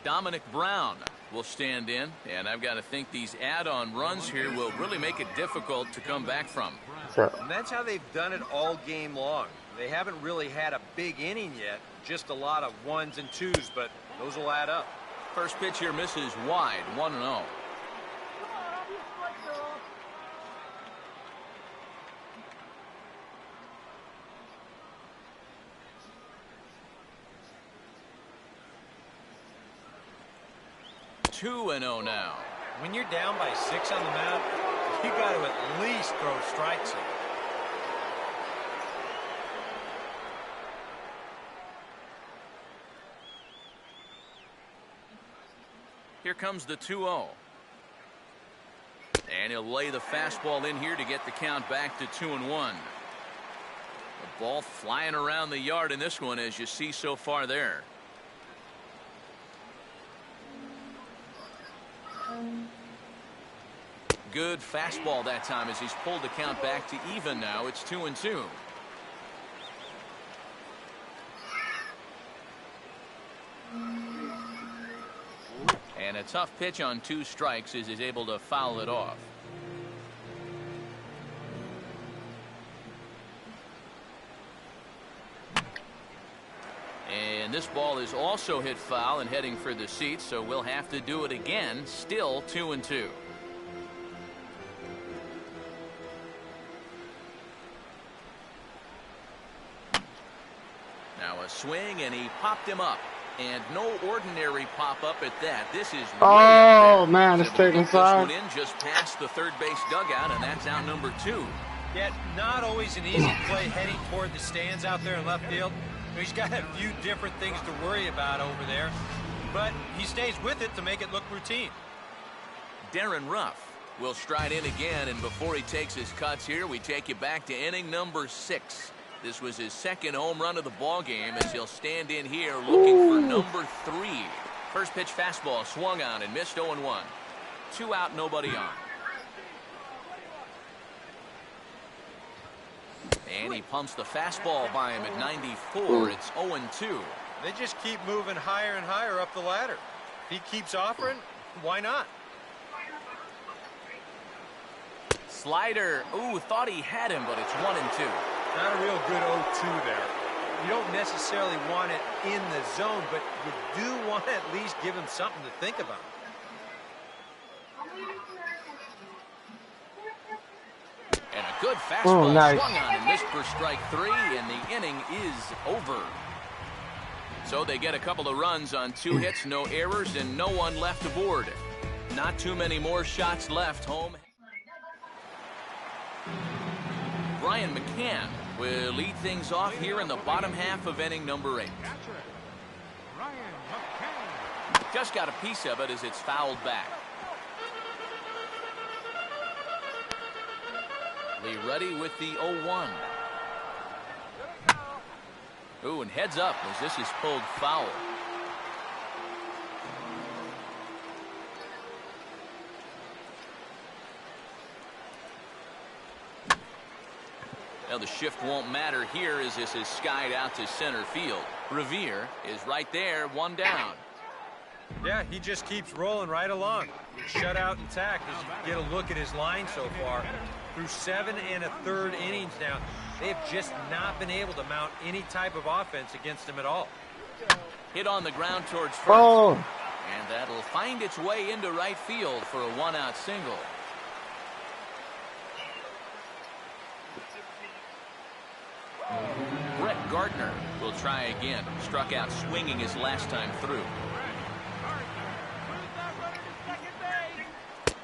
Dominic Brown will stand in, and I've got to think these add-on runs here will really make it difficult to come back from. And that's how they've done it all game long. They haven't really had a big inning yet, just a lot of 1s and 2s, but those will add up. First pitch here misses wide, 1-0. Two and 0 now. When you're down by 6 on the mound, you got to at least throw strikes in. Here comes the 2-0. And he'll lay the fastball in here to get the count back to 2-1. The ball flying around the yard in this one, as you see so far there. Good fastball that time as he's pulled the count back to even now. It's 2-2. And a tough pitch on 2 strikes as he's able to foul it off. And this ball is also hit foul and heading for the seats, so we'll have to do it again. Still 2-2. Now a swing, and he popped him up. And no ordinary pop-up at that. This is oh man, it's taking this one side. in just past the third base dugout, and that's out number 2. Yet not always an easy play heading toward the stands out there in left field. He's got a few different things to worry about over there, but he stays with it to make it look routine. Darren Ruff will stride in again, and before he takes his cuts here, we take you back to inning number 6. This was his second home run of the ball game as he'll stand in here looking for number 3. First pitch fastball swung on and missed 0-1. 2 out, nobody on. And he pumps the fastball by him at 94. It's 0-2. They just keep moving higher and higher up the ladder. If he keeps offering, why not? Slider. Ooh, thought he had him, but it's 1-2. Not a real good 0-2 there. You don't necessarily want it in the zone, but you do want to at least give him something to think about. And a good fastball nice. swung on and missed for strike 3, and the inning is over. So they get a couple of runs on 2 hits, no errors, and no one left aboard. Not too many more shots left home. Brian McCann will lead things off here in the bottom half of inning number 8. Just got a piece of it as it's fouled back. Lee ready with the 0-1. Ooh, and heads up as this is pulled foul. Now the shift won't matter here as this is skied out to center field. Revere is right there, 1 down. Yeah, he just keeps rolling right along. Shut out intact as you get a look at his line so far. Through 7 1/3 innings now, they have just not been able to mount any type of offense against him at all. Hit on the ground towards first. Oh. And that'll find its way into right field for a 1-out single. Brett Gardner will try again. Struck out swinging his last time through.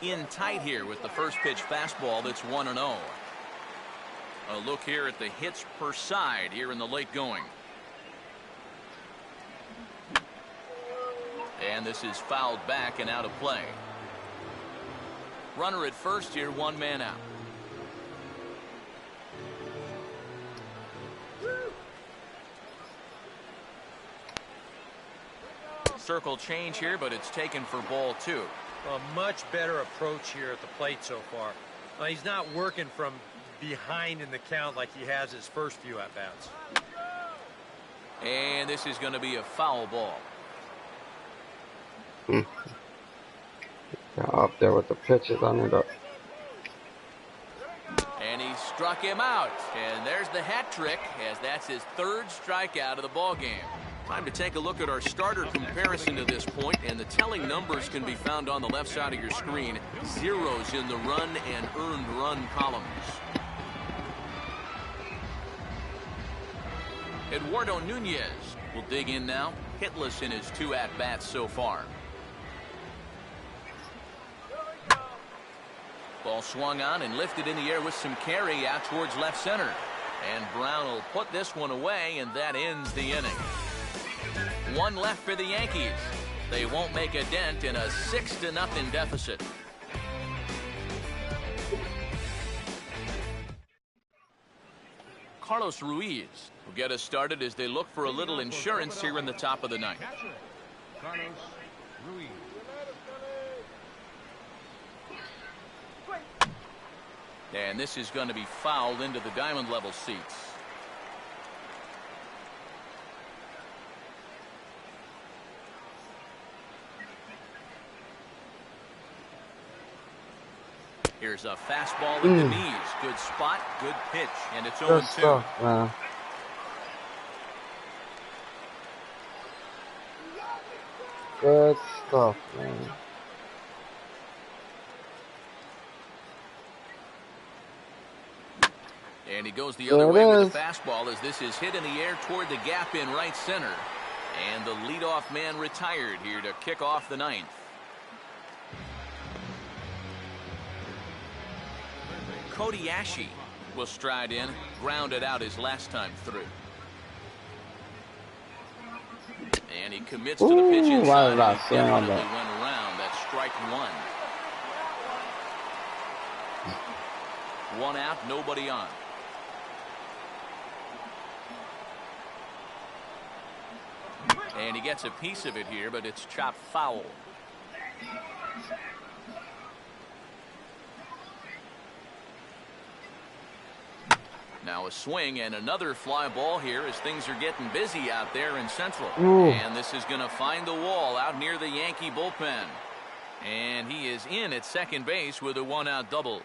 In tight here with the first pitch fastball that's 1-0. A look here at the hits per side here in the late going. And this is fouled back and out of play. Runner at first here, 1 man out. Circle change here, but it's taken for ball 2. A much better approach here at the plate so far. He's not working from behind in the count like he has his first few at-bats. And this is going to be a foul ball. Up there with the pitches on it. And he struck him out. And there's the hat trick, as that's his 3rd strikeout of the ball game. Time to take a look at our starter comparison to this point, and the telling numbers can be found on the left side of your screen. Zeros in the run and earned run columns. Eduardo Nunez will dig in now, hitless in his 2 at-bats so far. Ball swung on and lifted in the air with some carry out towards left center. And Brown will put this one away, and that ends the inning. One left for the Yankees. They won't make a dent in a 6-0 deficit. Carlos Ruiz will get us started as they look for a little insurance here in the top of the ninth. Carlos Ruiz. And this is going to be fouled into the diamond level seats. Here's a fastball at the knees. Good spot, good pitch, and it's 0-2. Good stuff, man. And he goes the other way with the fastball as this is hit in the air toward the gap in right center. And the leadoff man retired here to kick off the ninth. Cody Ashe will stride in, grounded out his last time through. And he commits to the pitch inside. He definitely went around. That's strike one. One out, nobody on. And he gets a piece of it here, but it's chopped foul. Now a swing and another fly ball here as things are getting busy out there in Central. And this is going to find the wall out near the Yankee bullpen. And he is in at second base with a one-out double.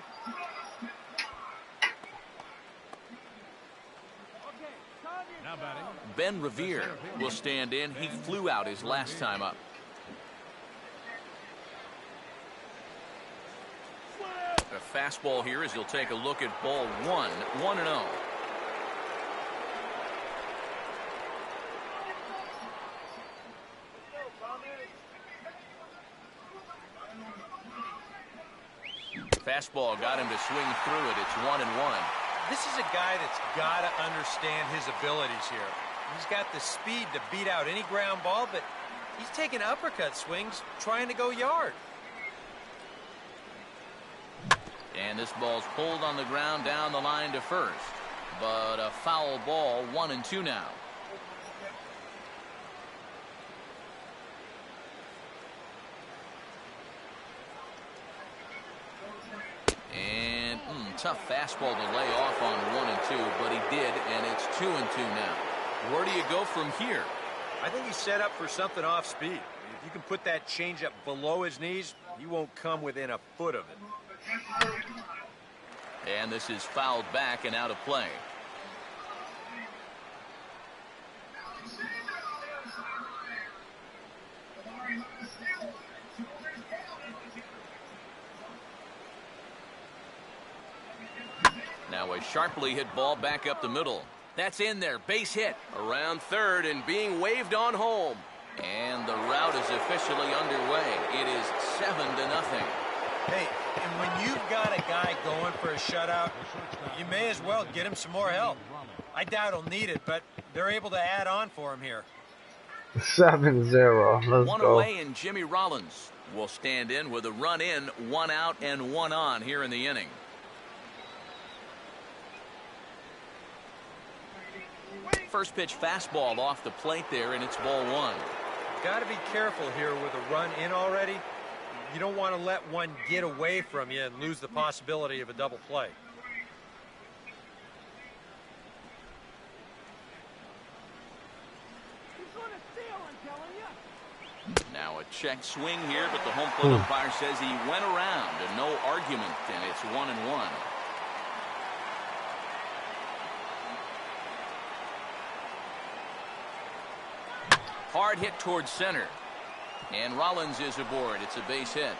Ben Revere will stand in. He flew out his last time up. A fastball here as he'll take a look at ball one. 1-0. Fastball got him to swing through it. It's 1-1. This is a guy that's got to understand his abilities here. He's got the speed to beat out any ground ball, but he's taking uppercut swings trying to go yard. And this ball's pulled on the ground down the line to first. But a foul ball, 1-2 now. And tough fastball to lay off on 1-2, but he did, and it's 2-2 now. Where do you go from here? I think he's set up for something off speed. If you can put that changeup below his knees, he won't come within a foot of it. And this is fouled back and out of play. Now a sharply hit ball back up the middle. That's in there. Base hit. Around third and being waved on home. And the route is officially underway. It is 7-0. Hey, and when you've got a guy going for a shutout, you may as well get him some more help. I doubt he'll need it, but they're able to add on for him here. 7-0. Let's one go. Away, and Jimmy Rollins will stand in with a run in, 1 out, and 1 on here in the inning. First pitch fastball off the plate there, and it's ball 1. Got to be careful here with a run in already. You don't want to let one get away from you and lose the possibility of a double play. Now a check swing here, but the home plate umpire says he went around and no argument, and it's 1-1. Hard hit towards center. And Rollins is aboard. It's a base hit.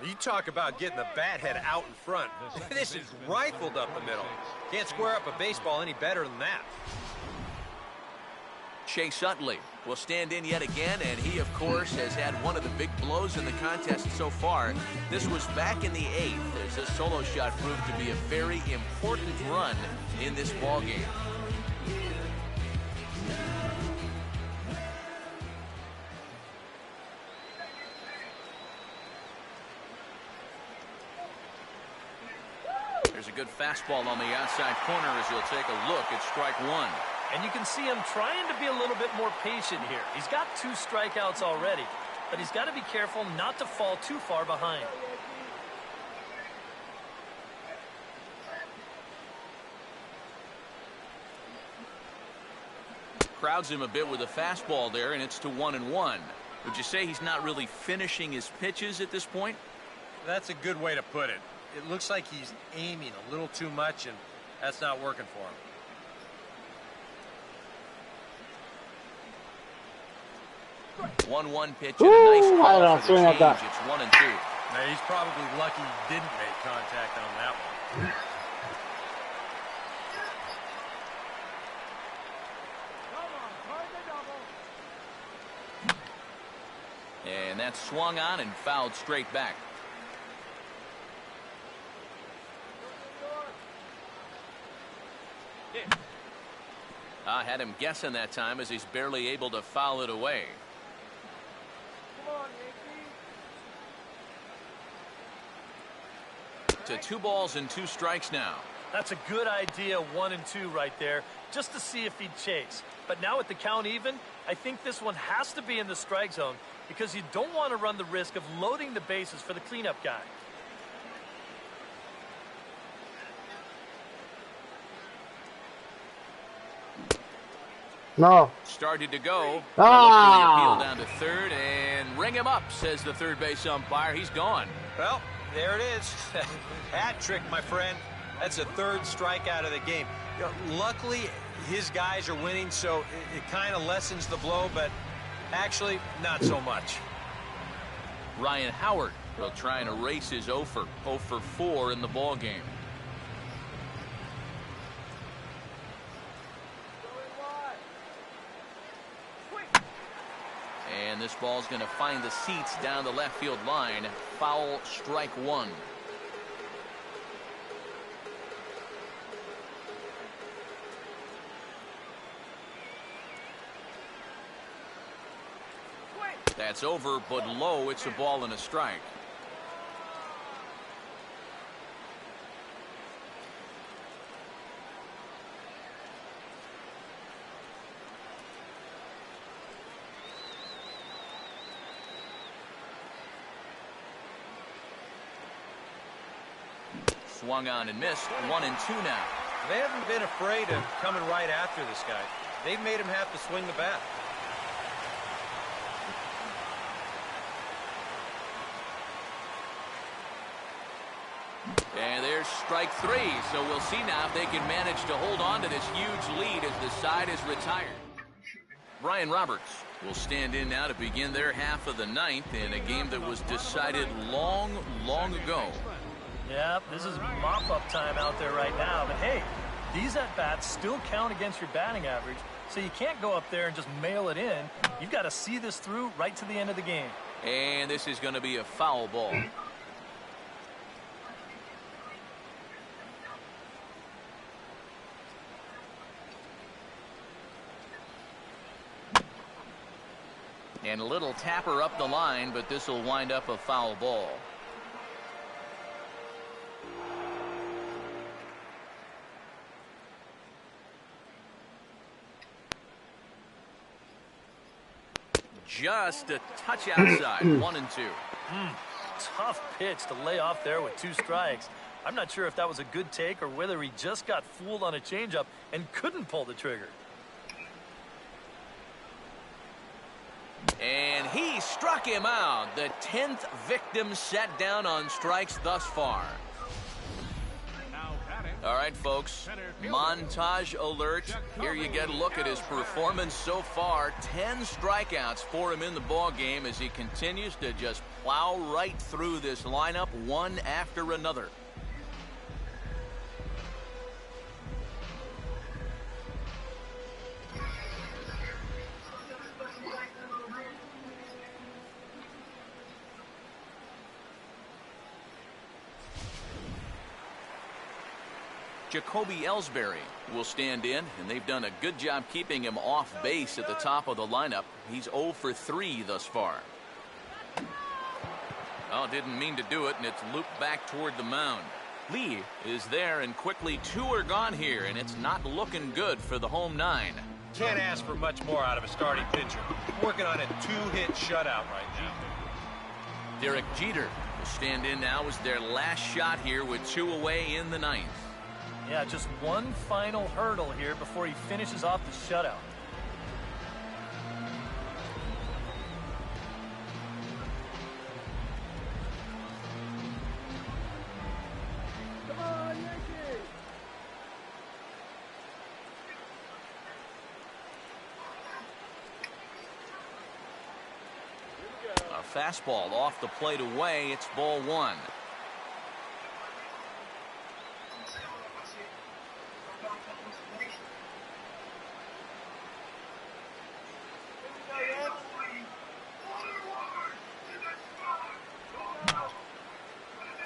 You talk about getting the bat head out in front. This is rifled up the middle. Can't square up a baseball any better than that. Chase Utley will stand in yet again, and he, of course, has had one of the big blows in the contest so far. This was back in the 8th, as this solo shot proved to be a very important run in this ball game. There's a good fastball on the outside corner as he'll take a look at strike one. And you can see him trying to be a little bit more patient here. He's got 2 strikeouts already, but he's got to be careful not to fall too far behind. Crowds him a bit with a fastball there, and it's to 1-1. Would you say he's not really finishing his pitches at this point? That's a good way to put it. It looks like he's aiming a little too much, and that's not working for him. 1-1 pitch and a nice ball for the change. It's 1-2. Now, he's probably lucky he didn't make contact on that one. And that's swung on and fouled straight back. I had him guessing that time as he's barely able to foul it away. To 2 balls and 2 strikes now. That's a good idea, 1 and 2 right there, just to see if he'd chase. But now with the count even, I think this one has to be in the strike zone because you don't want to run the risk of loading the bases for the cleanup guy. No. Started to go. Ah! Appeal down to third and ring him up, says the third base umpire. He's gone. Well, there it is. Hat trick, my friend. That's a 3rd strikeout of the game. You know, luckily, his guys are winning, so it kind of lessens the blow, but actually, not so much. Ryan Howard will try and erase his 0 for 4 in the ball game. And this ball's going to find the seats down the left field line. Foul, strike 1. That's over, but low. It's a ball and a strike. Swung on and missed. 1-2 now. They haven't been afraid of coming right after this guy. They've made him have to swing the bat. And there's strike 3. So we'll see now if they can manage to hold on to this huge lead as the side is retired. Brian Roberts will stand in now to begin their half of the 9th in a game that was decided long ago. Yeah, this is mop-up time out there right now. But hey, these at-bats still count against your batting average, so you can't go up there and just mail it in. You've got to see this through right to the end of the game. And this is going to be a foul ball. And a little tapper up the line, but this will wind up a foul ball. Just a touch outside. 1-2. Tough pitch to lay off there with 2 strikes. I'm not sure if that was a good take or whether he just got fooled on a changeup and couldn't pull the trigger. And he struck him out. The 10th victim set down on strikes thus far. All right, folks, montage alert. Here you get a look at his performance so far. 10 strikeouts for him in the ball game as he continues to just plow right through this lineup one after another. Jacoby Ellsbury will stand in, and they've done a good job keeping him off base at the top of the lineup. He's 0 for 3 thus far. Oh, didn't mean to do it, and it's looped back toward the mound. Lee is there, and quickly 2 are gone here, and it's not looking good for the home 9. Can't ask for much more out of a starting pitcher. Working on a 2-hit shutout right now. Derek Jeter will stand in now as their last shot here with 2 away in the 9th. Yeah, just one final hurdle here before he finishes off the shutout. Come on, Yankees! A fastball off the plate away. It's ball 1.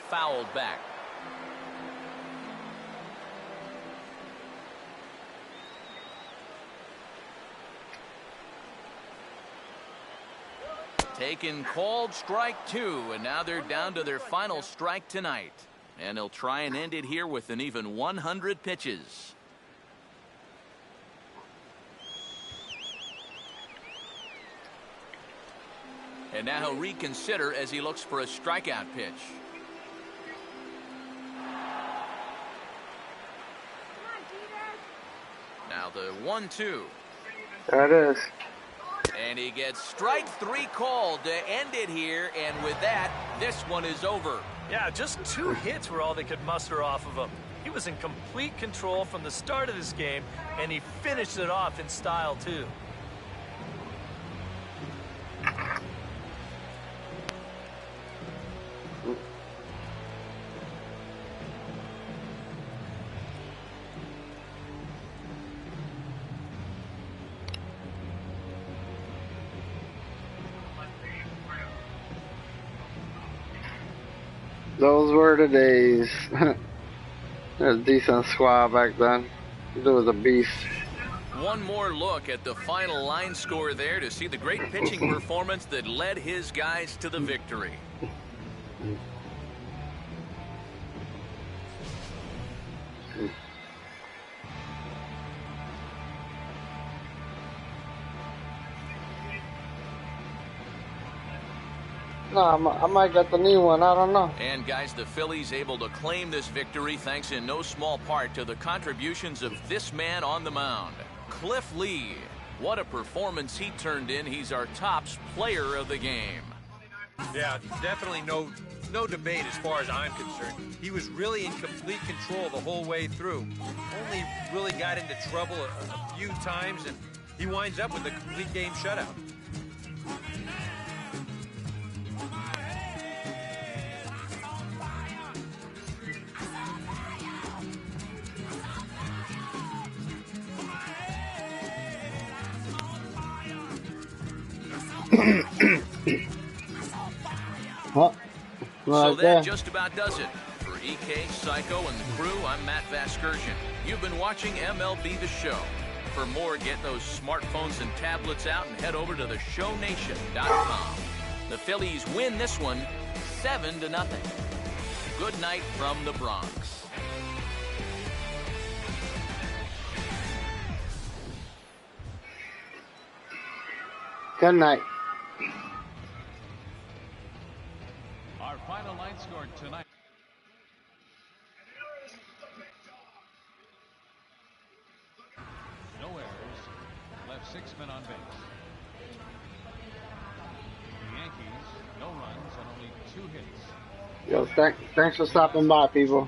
Fouled back. Taken, called, strike 2, and now they're down to their final strike tonight. And they'll try and end it here with an even 100 pitches. And now he'll reconsider as he looks for a strikeout pitch. Now the 1-2. There it is. And he gets strike 3 called to end it here, and with that, this one is over. Yeah, just 2 hits were all they could muster off of him. He was in complete control from the start of this game, and he finished it off in style, too. Those were the days. There's a decent squad back then. It was a beast. One more look at the final line score there to see the great pitching performance that led his guys to the victory. No, I might get the new one. I don't know. And guys, the Phillies able to claim this victory thanks in no small part to the contributions of this man on the mound, Cliff Lee. What a performance he turned in. He's our tops player of the game. Yeah, definitely no debate as far as I'm concerned. He was really in complete control the whole way through. Only really got into trouble a few times, and he winds up with a complete game shutout. Well, So that just about does it. For EK, Psycho, and the crew, I'm Matt Vasgersian. You've been watching MLB The Show. For more, get those smartphones and tablets out and head over to theshownation.com. The Phillies win this one 7-0. Good night from the Bronx. Good night. Our final line score tonight. No errors. Left 6 men on base. The Yankees, no runs and only 2 hits. Yo, thanks for stopping by, people.